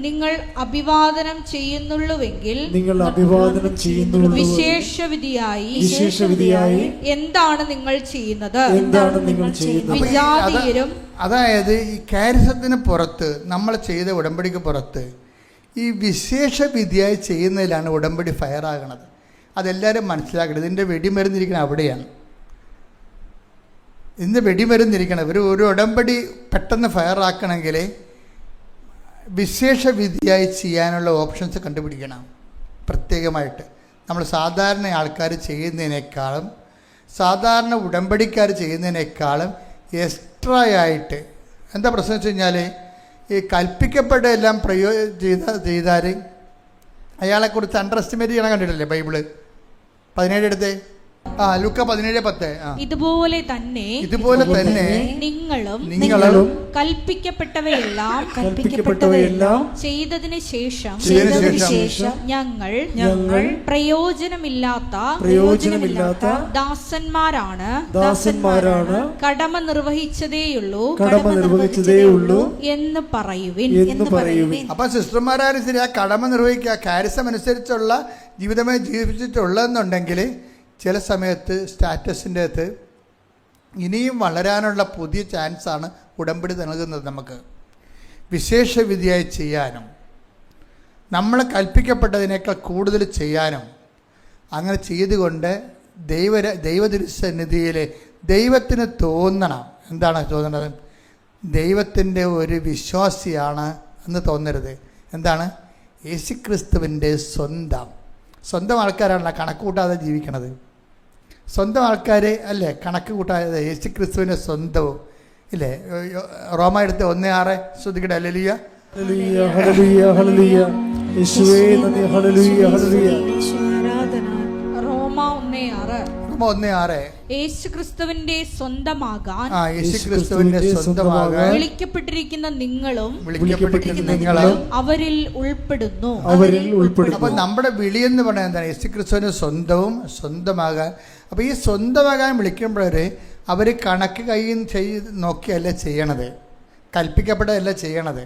നിങ്ങൾ അഭിവാദനം ചെയ്യുന്നുള്ളുവെങ്കിൽ വിശേഷവിധിയായി എന്താണ് നിങ്ങൾ ചെയ്യുന്നത്? വിജാതീയരും. അതായത് ഈ കാരിസത്തിന് പുറത്ത്, നമ്മൾ ചെയ്ത ഉടമ്പടിക്ക് പുറത്ത് ഈ വിശേഷവിധിയായി ചെയ്യുന്നതിലാണ് ഉടമ്പടി ഫയറാകണത്. അതെല്ലാവരും മനസ്സിലാക്കണം. ഇതിൻ്റെ വെടിമരുന്നിരിക്കണം അവിടെയാണ്. ഇതിൻ്റെ വെടിമരുന്നിരിക്കണം. ഒരു ഉടമ്പടി പെട്ടെന്ന് ഫയറാക്കണമെങ്കിൽ വിശേഷവിധിയായി ചെയ്യാനുള്ള ഓപ്ഷൻസ് കണ്ടുപിടിക്കണം പ്രത്യേകമായിട്ട്. നമ്മൾ സാധാരണ ആൾക്കാർ ചെയ്യുന്നതിനേക്കാളും, സാധാരണ ഉടമ്പടിക്കാർ ചെയ്യുന്നതിനേക്കാളും എക്സ്ട്രാ ആയിട്ട്. എന്താ പ്രശ്നം വെച്ച് കഴിഞ്ഞാൽ, ഈ കൽപ്പിക്കപ്പെട്ട എല്ലാം ചെയ്താൽ അയാളെക്കുറിച്ച് അണ്ടർ എസ്റ്റിമേറ്റ് ചെയ്യണം. കണ്ടിട്ടില്ലേ ബൈബിള് 17 എടുത്തേ? ലൂക്ക 17:10. ഇതുപോലെ തന്നെ നിങ്ങളും കൽപ്പിക്കപ്പെട്ടവയെല്ലാം ചെയ്തതിന് ശേഷം ഞങ്ങൾ പ്രയോജനമില്ലാത്ത ദാസന്മാരാണ് കടമ നിർവഹിച്ചതേയുള്ളൂ എന്ന് പറയുവിൻ. അപ്പൊ സിസ്റ്റർമാരും ശരി, ആ കടമ നിർവഹിക്കുക, കാരിസം അനുസരിച്ചുള്ള ജീവിതമേ ജീവിച്ചിട്ടുള്ളതെന്നുണ്ടെങ്കിൽ ചില സമയത്ത് സ്റ്റാറ്റസിൻ്റെ അകത്ത് ഇനിയും വളരാനുള്ള പുതിയ ചാൻസാണ് ഉടമ്പടി നൽകുന്നത്. നമുക്ക് വിശേഷവിധിയായി ചെയ്യാനും നമ്മളെ കൽപ്പിക്കപ്പെട്ടതിനേക്കാൾ കൂടുതൽ ചെയ്യാനും, അങ്ങനെ ചെയ്തുകൊണ്ട് ദൈവതിരുസന്നിധിയിൽ ദൈവത്തിന് തോന്നണം. എന്താണ് തോന്നണത്? ദൈവത്തിൻ്റെ ഒരു വിശ്വാസിയാണ് എന്ന് തോന്നരുത്. എന്താണ്? യേശുക്രിസ്തുവിൻ്റെ സ്വന്തം ആൾക്കാരാണല്ലോ കണക്ക് കൂട്ടാതെ ജീവിക്കണത്. സ്വന്തം ആൾക്കാർ അല്ലേ കണക്ക് കൂട്ടാതെ, യേശുക്രിസ്തുവിൻ്റെ സ്വന്തവും ഇല്ലേ? റോമ എടുത്ത് 1:6 ശ്രുതികട്ടെ. ഹല്ലേലൂയ, ഹല്ലേലൂയ, ഹല്ലേലൂയ, ഹല്ലേലൂയ. യേശുവേ നന്ദി, ഹല്ലേലൂയ, ഹല്ലേലൂയ. റോമ 1:6. 1:6 യേശുക്രിസ്തുവിന്റെ സ്വന്തമാകാൻ വിളിക്കപ്പെട്ടിരിക്കുന്ന നിങ്ങളും അവരിൽ ഉൾപ്പെടുന്നു. അപ്പൊ നമ്മുടെ വിളി എന്ന് പറയുന്നത് എന്താണ്? യേശുക്രിസ്തുവിന്റെ സ്വന്തമാകാൻ. അപ്പൊ ഈ സ്വന്തമാകാൻ വിളിക്കുമ്പോഴേ അവർ കണക്ക് ചെയ്ത് നോക്കിയല്ല ചെയ്യണത്, കൽപ്പിക്കപ്പെട്ടതല്ല ചെയ്യണത്.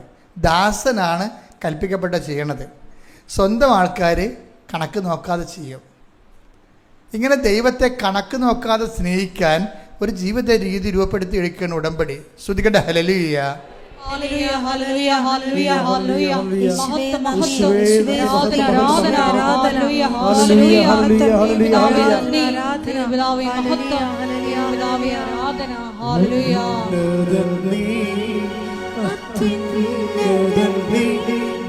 ദാസനാണ് കൽപ്പിക്കപ്പെട്ട ചെയ്യണത്. സ്വന്തം ആൾക്കാർ കണക്ക് നോക്കാതെ ചെയ്യും. ഇങ്ങനെ ദൈവത്തെ കണക്ക് നോക്കാതെ സ്നേഹിക്കാൻ ഒരു ജീവിത രീതി രൂപപ്പെടുത്തി എടുക്കുകയാണ് ഉടമ്പടി. ശ്രുതികട്ടെ ഹല്ലേലൂയ. ഹല്ലേലൂയ, ഹല്ലേലൂയ, ഹല്ലേലൂയ, ഹല്ലേലൂയ. മഹത്വം, മഹത്വം. യേശുവേ, ആരാധന, ആരാധന, ഹല്ലേലൂയ, ഹല്ലേലൂയ, ഹല്ലേലൂയ. ഹല്ലേലൂയ, പിതാവേ, ഹല്ലേലൂയ. നന്ദി. പിതാവേ, മഹത്വം. പിതാവേ, ആരാധന. ഹല്ലേലൂയ.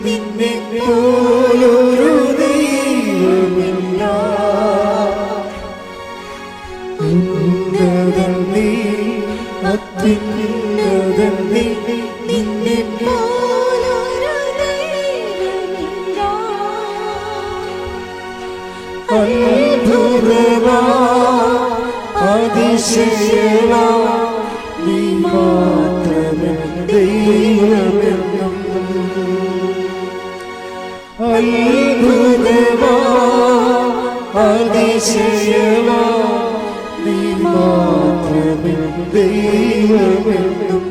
നിന്നെപ്പോലൊരു ദൈവമില്ല. ഉന്നതൻ നീ, അത്യുന്നതൻ നീ, നിന്നെപ്പോലൊരു ദൈവമില്ല. അത്ഭുതമാ, അതിശയമാ, നീ മാത്രമേ ദൈവമെന്നും. അത്ഭുതമാ, അതിശയമാ, നീ മാത്രമേ ദൈവമെന്നും.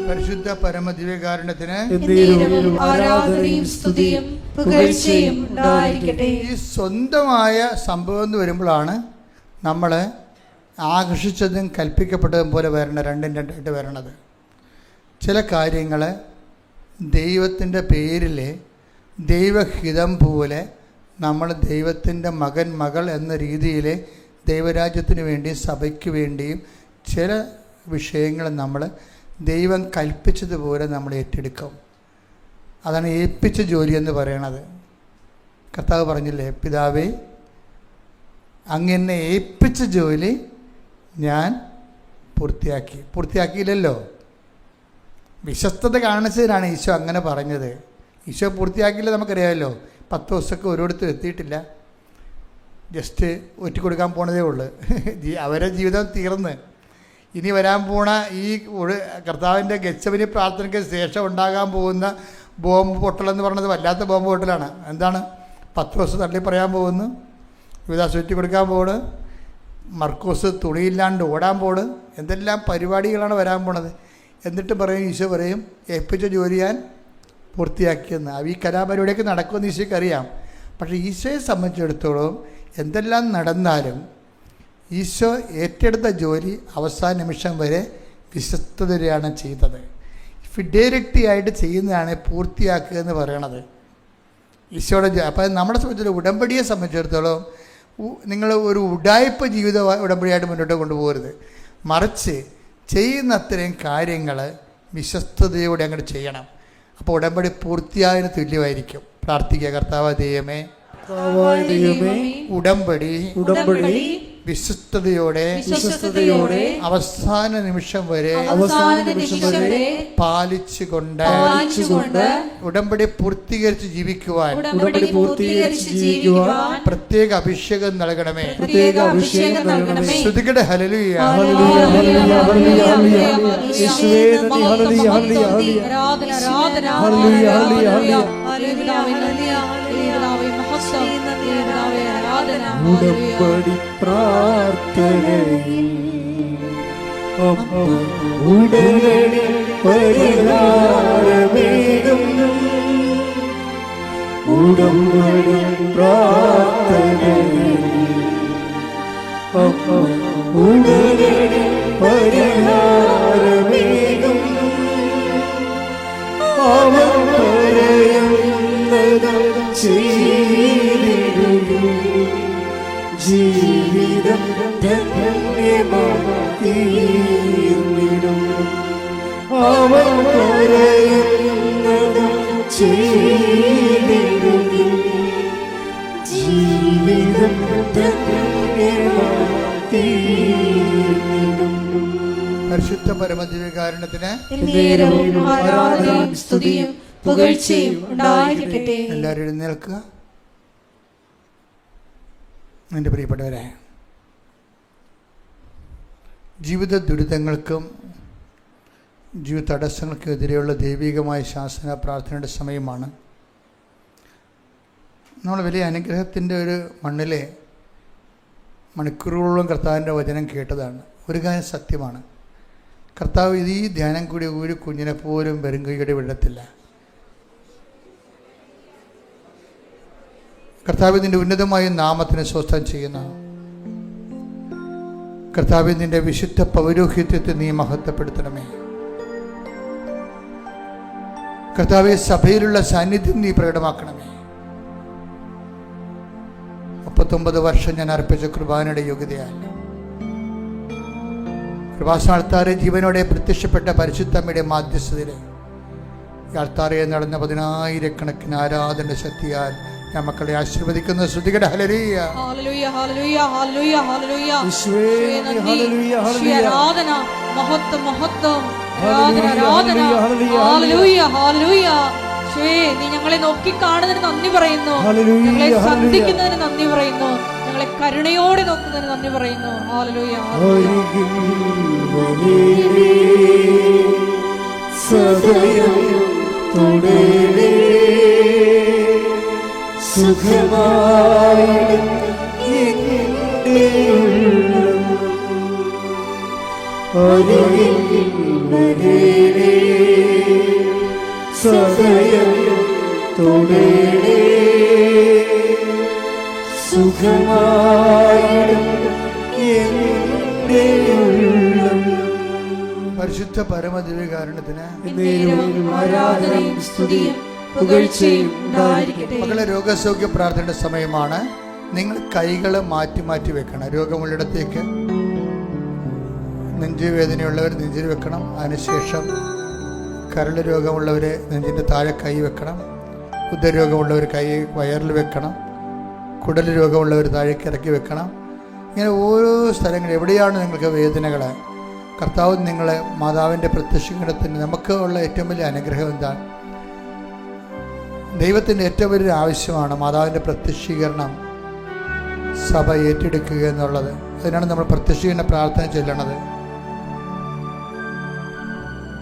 പരിശുദ്ധ പരമദിവ്യകാരുണ്യത്തിന് എന്നേരവും ആരാധനയും സ്തുതിയും പുകഴ്ചയും ഉണ്ടായിരിക്കട്ടെ. ഈ സ്വന്തമായ സംഭവം എന്ന് വരുമ്പോഴാണ് നമ്മൾ ആകർഷിച്ചതും കൽപ്പിക്കപ്പെട്ടതും പോലെ വരണം, രണ്ടും രണ്ടായിട്ട് വരണത്. ചില കാര്യങ്ങൾ ദൈവത്തിൻ്റെ പേരിൽ ദൈവഹിതം പോലെ നമ്മൾ ദൈവത്തിൻ്റെ മകൻ മകൾ എന്ന രീതിയിൽ ദൈവരാജ്യത്തിന് വേണ്ടി സഭയ്ക്ക് വേണ്ടിയും ചില വിഷയങ്ങൾ നമ്മൾ ദൈവം കൽപ്പിച്ചതുപോലെ നമ്മൾ ഏറ്റെടുക്കും. അതാണ് ഏൽപ്പിച്ച ജോലി എന്ന് പറയണത്. കർത്താവ് പറഞ്ഞില്ലേ, പിതാവേ അങ്ങ് എന്നെ ഏൽപ്പിച്ച ജോലി ഞാൻ പൂർത്തിയാക്കിയില്ലല്ലോ. വിശ്വസ്തത കാണിച്ചതിനാണ് ഈശോ അങ്ങനെ പറഞ്ഞത്. ഈശോ പൂർത്തിയാക്കിയില്ല നമുക്കറിയാമല്ലോ. 10 ദിവസമൊക്കെ ഓരോരുത്തർ എത്തിയിട്ടില്ല, ജസ്റ്റ് ഒറ്റിക്കൊടുക്കാൻ പോണതേ ഉള്ളൂ. അവരുടെ ജീവിതം തീർന്ന് ഇനി വരാൻ പോണ ഈ കർത്താവിൻ്റെ ഗെത്സമനി പ്രാർത്ഥനയ്ക്ക് ശേഷം ഉണ്ടാകാൻ പോകുന്ന ബോംബ് പൊട്ടലെന്ന് പറഞ്ഞത് വല്ലാത്ത ബോംബ് പൊട്ടലാണ്. എന്താണ്? 10 ദിവസം തള്ളി പറയാൻ പോകുന്നു, യുവദാസ് ഒറ്റി കൊടുക്കാൻ പോണ്, മർക്കോസ് തുണിയില്ലാണ്ട് ഓടാൻ പോണ്, എന്തെല്ലാം പരിപാടികളാണ് വരാൻ പോണത്. എന്നിട്ട് പറയും, ഈശോ പറയും ഏൽപ്പിച്ച ജോലി ഞാൻ പൂർത്തിയാക്കിയെന്ന്. ഈ കലാപരിപാടിയൊക്കെ നടക്കുമെന്ന് ഈശോയ്ക്ക് അറിയാം. പക്ഷേ ഈശോയെ സംബന്ധിച്ചിടത്തോളം എന്തെല്ലാം നടന്നാലും ഈശോ ഏറ്റെടുത്ത ജോലി അവസാന നിമിഷം വരെ വിശ്വസ്തതയാണ് ചെയ്തത്. ഫിഡേലിറ്റി ആയിട്ട് ചെയ്യുന്നതാണ് പൂർത്തിയാക്കുക എന്ന് പറയണത് ഈശോയുടെ. അപ്പം നമ്മളെ സംബന്ധിച്ചിടത്തോളം ഉടമ്പടിയെ സംബന്ധിച്ചിടത്തോളം നിങ്ങൾ ഒരു ഉഡായിപ്പ് ജീവിത ഉടമ്പടിയായിട്ട് മുന്നോട്ട് കൊണ്ടുപോകരുത്. മറിച്ച് ചെയ്യുന്ന അത്രയും കാര്യങ്ങൾ വിശ്വസ്തയോടെ അങ്ങോട്ട് ചെയ്യണം. അപ്പോൾ ഉടമ്പടി പൂർത്തിയായതിന് തുല്യമായിരിക്കും. പ്രാർത്ഥിക്കുക. കർത്താവ് ദൈവമേ, ഉടമ്പടി വിശ്വസ്തയോടെ അവസാന നിമിഷം വരെ പാലിച്ചുകൊണ്ട് ഉടമ്പടി പൂർത്തീകരിച്ച് ജീവിക്കുവാൻ പ്രത്യേക അഭിഷേകം നൽകണമേ. ശ്രുതികടെ ഹല്ലേലൂയ. ഉടമ്പടി പ്രാർത്ഥനയിൽ ഉടനടി പരിഹാരമേകും. ഉടമ്പടി പ്രാർത്ഥനയിൽ ഉടനടി പരിഹാരമേകും. അവൻ പറയുന്നത് ചെയ്തിടും. ജീവിതം ധന്യമായിടും. അവൻ പറയുന്നത് ചെയ്തിടും. ജീവിതം ധന്യമായിടും. പരിശുദ്ധ പരമദിവ്യകാരുണ്യത്തിന് ആരാധനയും സ്തുതിയും പുകഴ്ചയും ഉണ്ടായിരിക്കട്ടെ. എല്ലാവരും എഴുന്നേൽക്കുക. എൻ്റെ പ്രിയപ്പെട്ടവരെ, ജീവിത ദുരിതങ്ങൾക്കും ജീവിത തടസ്സങ്ങൾക്കെതിരെയുള്ള ദൈവികമായ ശാസന പ്രാർത്ഥനയുടെ സമയമാണ്. നമ്മൾ വലിയ അനുഗ്രഹത്തിൻ്റെ ഒരു മണ്ണിലെ മണിക്കൂറുകളോളം കർത്താവിൻ്റെ വചനം കേട്ടതാണ്. ഒരു കാര്യം സത്യമാണ്, കർത്താവ് ഈ ധ്യാനം കൂടി ഒരു കുഞ്ഞിനെ പോലും വെറും കൈയോടെ വിടത്തില്ല. കർത്താവേ, നിന്റെ ഉന്നതമായ നാമത്തിന് സ്വസ്ഥം ചെയ്യുന്ന കർത്താവേ, നിന്റെ വിശുദ്ധ പൗരോഹിത്യത്തെ നീ മഹത്വപ്പെടുത്തണമേ. കർത്താവെ, സഭയിലുള്ള സാന്നിധ്യം നീ പ്രകടമാക്കണമേ. 39 വർഷം ഞാൻ അർപ്പിച്ച കുർബാനയുടെ യോഗ്യതയാൽ കൃപാസ്ഥാനത്താറെ ജീവനോടെ പ്രത്യക്ഷപ്പെട്ട പരിശുദ്ധമ്മയുടെ മാധ്യസ്ഥതയിൽ ആൾത്താറെ നടന്ന 10,000 ആരാധന ശക്തിയാൽ ഞാൻ മക്കളെ ആശീർവദിക്കുന്നു. ശ്രുതികട ഹല്ലേലൂയ, ഹല്ലേലൂയ, ഹല്ലേലൂയ, ഹല്ലേലൂയ, ഹല്ലേലൂയ. യേശുവേ നന്ദി. ഹല്ലേലൂയ, ഹല്ലേലൂയ. ആരാധന, മഹത്വം, മഹത്വം. ആരാധന, ഹല്ലേലൂയ, ആരാധന. ഹല്ലേലൂയ, ഹല്ലേലൂയ, ഹല്ലേലൂയ. യേശുവേ, നീ ഞങ്ങളെ നോക്കി കാണുന്നതിന് നന്ദി പറയുന്നു. ഹല്ലേലൂയ, ഞങ്ങളെ ഹല്ലേലൂയ. സന്ധിക്കുന്നതിന് നന്ദി പറയുന്നു. ഞങ്ങളെ കരുണയോടെ നോക്കുന്നതിന് നന്ദി പറയുന്നു. ഹല്ലേലൂയ, സദയം തുടരേ സുഖമായി എൻ്റെ ഉള്ളം അരികിൽ വരേണേ സദയം തുടരേ സുഖമായി എൻ്റെ ഉള്ളം. പരിശുദ്ധ പരമദിവ്യകാരുണ്യത്തിന് എന്നേരവും ആരാധനയും സ്തുതിയും പുകഴ്ചയും ഉണ്ടായിരിക്കട്ടെ. മക്കളെ, രോഗസൗഖ്യ പ്രാർത്ഥനയുടെ സമയമാണ്. നിങ്ങൾ കൈകൾ മാറ്റി മാറ്റി വെക്കണം. രോഗമുള്ളിടത്തേക്ക് നെഞ്ചുവേദനയുള്ളവർ നെഞ്ചിൽ വെക്കണം. അതിനുശേഷം കരൾ രോഗമുള്ളവർ നെഞ്ചിൻ്റെ താഴെ കൈ വെക്കണം. ഉദരരോഗമുള്ളവർ കൈ വയറിൽ വെക്കണം. കുടൽ രോഗമുള്ളവർ താഴേക്ക് ഇറക്കി വെക്കണം. ഇങ്ങനെ ഓരോ സ്ഥലങ്ങൾ എവിടെയാണ് നിങ്ങൾക്ക് വേദനകൾ, കർത്താവ് നിങ്ങളെ മാതാവിൻ്റെ പ്രത്യക്ഷീകരണത്തിന് നമുക്ക് ഉള്ള ഏറ്റവും വലിയ അനുഗ്രഹം എന്താണ്? ദൈവത്തിൻ്റെ ഏറ്റവും വലിയൊരു ആവശ്യമാണ് മാതാവിൻ്റെ പ്രത്യക്ഷീകരണം സഭ ഏറ്റെടുക്കുക എന്നുള്ളത്. അതിനാണ് നമ്മൾ പ്രത്യക്ഷീകരണ പ്രാർത്ഥന ചൊല്ലണത്.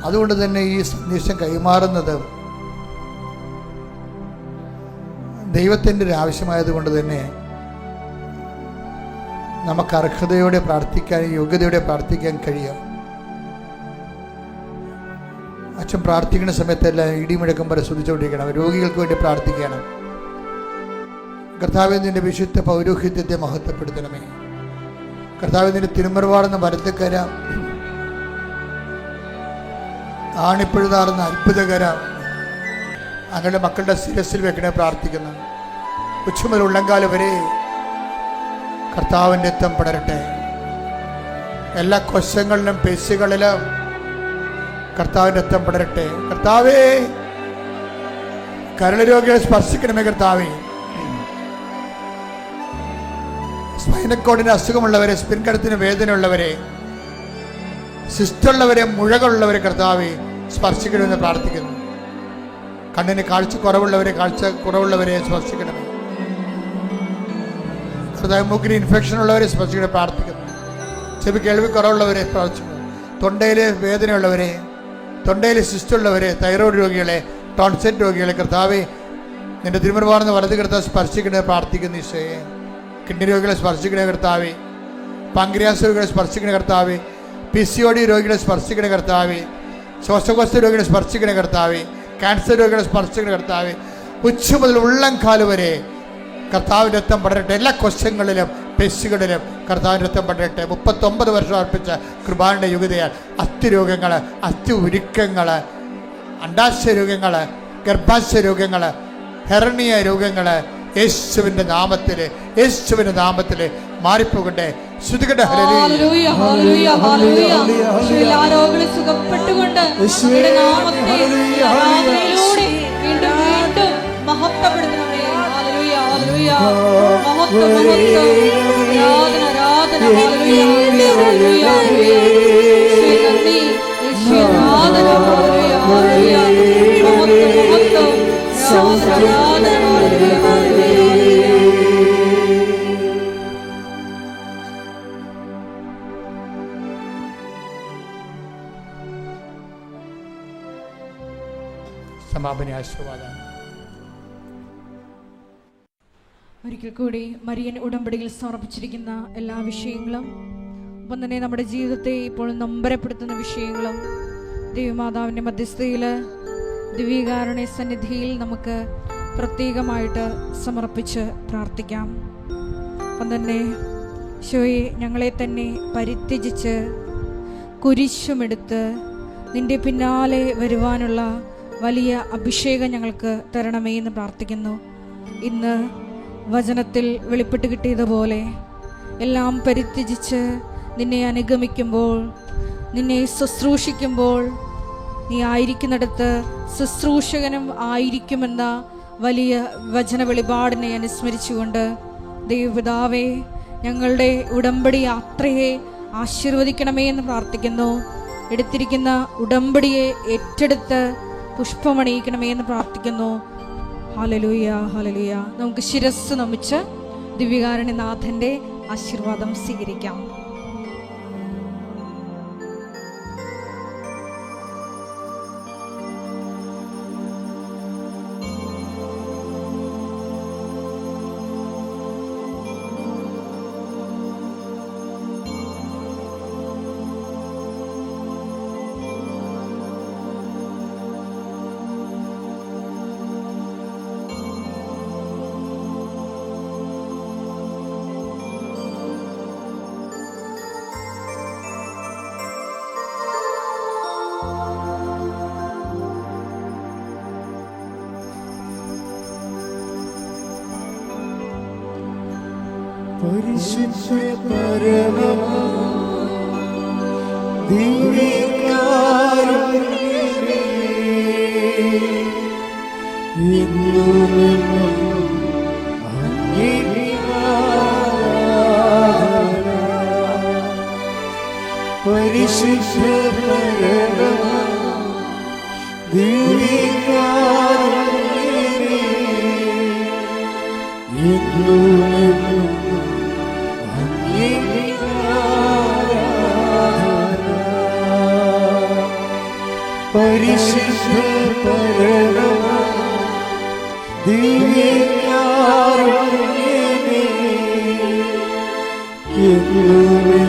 അതുകൊണ്ട് തന്നെ ഈ സന്ദേശം കൈമാറുന്നത് ദൈവത്തിൻ്റെ ഒരു ആവശ്യമായതുകൊണ്ട് തന്നെ നമുക്ക് അർഹതയോടെ പ്രാർത്ഥിക്കാൻ, യോഗ്യതയോടെ പ്രാർത്ഥിക്കാൻ കഴിയും. അച്ഛൻ പ്രാർത്ഥിക്കുന്ന സമയത്തെല്ലാം ഇടിമുഴക്കം പോലെ ശ്രദ്ധിച്ചുകൊണ്ടിരിക്കണം. രോഗികൾക്ക് വേണ്ടി പ്രാർത്ഥിക്കണം. കർത്താവേ, നിന്റെ വിശുദ്ധ പൗരോഹിത്യത്തെ മഹത്വപ്പെടുത്തണമേ. കർത്താവേ, നിന്റെ തിരുമറുപാടുന്ന വലത്തുകര, ആണിപ്പഴുതാറുന്ന അത്ഭുതകര അങ്ങനെ മക്കളുടെ ശിരസിൽ വെക്കണേ പ്രാർത്ഥിക്കുന്നു. ഉച്ചമുതൽ ഉള്ളങ്കാല് വരെ കർത്താവിൻ്റെ രക്തം പടരട്ടെ. എല്ലാ കൊശങ്ങളിലും പേശികളിലും കർത്താവിൻ്റെ രക്തം പടരട്ടെ. കർത്താവേ, കരൾ രോഗികളെ സ്പർശിക്കണമേ. കർത്താവേ, സ്പൈനക്കോഡിന് അസുഖമുള്ളവരെ, സ്പിൻകടത്തിന് വേദനയുള്ളവരെ, സിസ്റ്റുള്ളവരെ, മുഴകളുള്ളവരെ കർത്താവേ സ്പർശിക്കണമെന്ന് പ്രാർത്ഥിക്കുന്നു. കണ്ണിന് കാഴ്ച കുറവുള്ളവരെ, കാഴ്ച കുറവുള്ളവരെ സ്പർശിക്കണമേ. കർത്താവ്, മൂക്കിന് ഇൻഫെക്ഷൻ ഉള്ളവരെ സ്പർശിക്കണേ പ്രാർത്ഥിക്കുന്നു. ചെവി കേൾവി കുറവുള്ളവരെ പ്രാർത്ഥിക്കുന്നു. തൊണ്ടയിലെ വേദനയുള്ളവരെ, തൊണ്ടയിൽ സിസ്റ്റുള്ളവരെ, തൈറോയ്ഡ് രോഗികളെ, ടോൺസെറ്റ് രോഗികളെ കർത്താവേ നിന്റെ തിരുമറുപാടുന്ന വലത് കർത്താവ് സ്പർശിക്കണേ പ്രാർത്ഥിക്കുന്നു. ഈശോയെ, കിഡ്നി രോഗികളെ സ്പർശിക്കണേ കർത്താവേ. പാങ്ക്രിയാസ് രോഗികളെ സ്പർശിക്കണേ കർത്താവേ. PCOD രോഗികളെ സ്പർശിക്കണേ കർത്താവേ. ശ്വാസകോശ രോഗികളെ സ്പർശിക്കണേ കർത്താവേ. ക്യാൻസർ രോഗികളെ സ്പർശിക്കണേ കർത്താവേ. ഉച്ച മുതൽ ഉള്ളംകാല് വരെ കർത്താവിൻ്റെ രക്തം പടരട്ടെ. എല്ലാ കൊശങ്ങളിലും പെശുകളിലും കർത്താവിൻ്റെ രക്തം പടരട്ടെ. 39 വർഷം അർപ്പിച്ച കൃപാന്റെ യുഗതയാൽ അസ്ഥിരോഗങ്ങൾ, അസ്ഥി ഉരുക്കങ്ങൾ, അണ്ടാശയ രോഗങ്ങൾ, ഗർഭാശയ രോഗങ്ങൾ, ഹെർണിയ രോഗങ്ങൾ യേശുവിൻ്റെ നാമത്തിൽ മാറിപ്പോകട്ടെ. ശ്രുതികട്ടെ. ഹല്ലേലൂയ, ഹല്ലേലൂയ, ഹല്ലേലൂയ. എല്ലാ രോഗികളും സുഖപ്പെട്ടുകൊണ്ട് അങ്ങയുടെ നാമത്തെ ആരാധനയിലൂടെ വീണ്ടും വീണ്ടും മഹത്വപ്പെടുത്തണമേ. ഹല്ലേലൂയ, ഹല്ലേലൂയ. മഹത്വം, മഹത്വം. ആരാധന, ആരാധന. ഹല്ലേലൂയ, ഹല്ലേലൂയ, ഹല്ലേലൂയ. യേശുവേ നന്ദി, യേശുവേ ആരാധന. ഹല്ലേലൂയ, ഹല്ലേലൂയ. മഹത്വം, മഹത്വം. ആരാധന, ഹല്ലേലൂയ, ഹല്ലേലൂയ. സമാപന ആശീർവാദം. ഒരിക്കൽ കൂടി മരിയൻ ഉടമ്പടിയിൽ സമർപ്പിച്ചിരിക്കുന്ന എല്ലാ വിഷയങ്ങളും, ഒപ്പം തന്നെ നമ്മുടെ ജീവിതത്തെ ഇപ്പോൾ നൊമ്പരപ്പെടുത്തുന്ന വിഷയങ്ങളും ദൈവമാതാവിൻ്റെ മധ്യസ്ഥതയിൽ ദിവ്യകാരുണ്യ സന്നിധിയിൽ നമുക്ക് പ്രത്യേകമായിട്ട് സമർപ്പിച്ച് പ്രാർത്ഥിക്കാം. അപ്പം തന്നെ ഈശോയെ, ഞങ്ങളെ തന്നെ പരിത്യജിച്ച് കുരിശുമെടുത്ത് നിന്റെ പിന്നാലെ വരുവാനുള്ള വലിയ അഭിഷേകം ഞങ്ങൾക്ക് തരണമേ എന്ന് പ്രാർത്ഥിക്കുന്നു. ഇന്ന് വചനത്തിൽ വെളിപ്പെട്ട് കിട്ടിയതുപോലെ എല്ലാം പരിത്യജിച്ച് നിന്നെ അനുഗമിക്കുമ്പോൾ, നിന്നെ ശുശ്രൂഷിക്കുമ്പോൾ, നീ ആയിരിക്കുന്നിടത്ത് ശുശ്രൂഷകനും ആയിരിക്കുമെന്ന വലിയ വചന വെളിപാടിനെ അനുസ്മരിച്ചുകൊണ്ട് ദൈവപിതാവേ, ഞങ്ങളുടെ ഉടമ്പടി യാത്രയെ ആശീർവദിക്കണമേ എന്ന് പ്രാർത്ഥിക്കുന്നു. എടുത്തിരിക്കുന്ന ഉടമ്പടിയെ ഏറ്റെടുത്ത് പുഷ്പമണിയിക്കണമേ എന്ന് പ്രാർത്ഥിക്കുന്നു. Hallelujah, hallelujah. നമുക്ക് ശിരസ്സ് നമിച്ച് ദിവ്യകാരുണ്യനാഥൻ്റെ ആശീർവാദം സ്വീകരിക്കാം. പരിശുദ്ധ പരമ ദിവ്യകാരുണ്യമേ, എന്നുമെന്നും അങ്ങേക്ക് ആരാധന. പരിശുദ്ധ പരമ ദിവ്യകാരുണ്യമേ, എന്നുമെന്നും പരിശുദ്ധ പരമ ദിവ്യകാരുണ്യമേ, എന്നുമെന്നും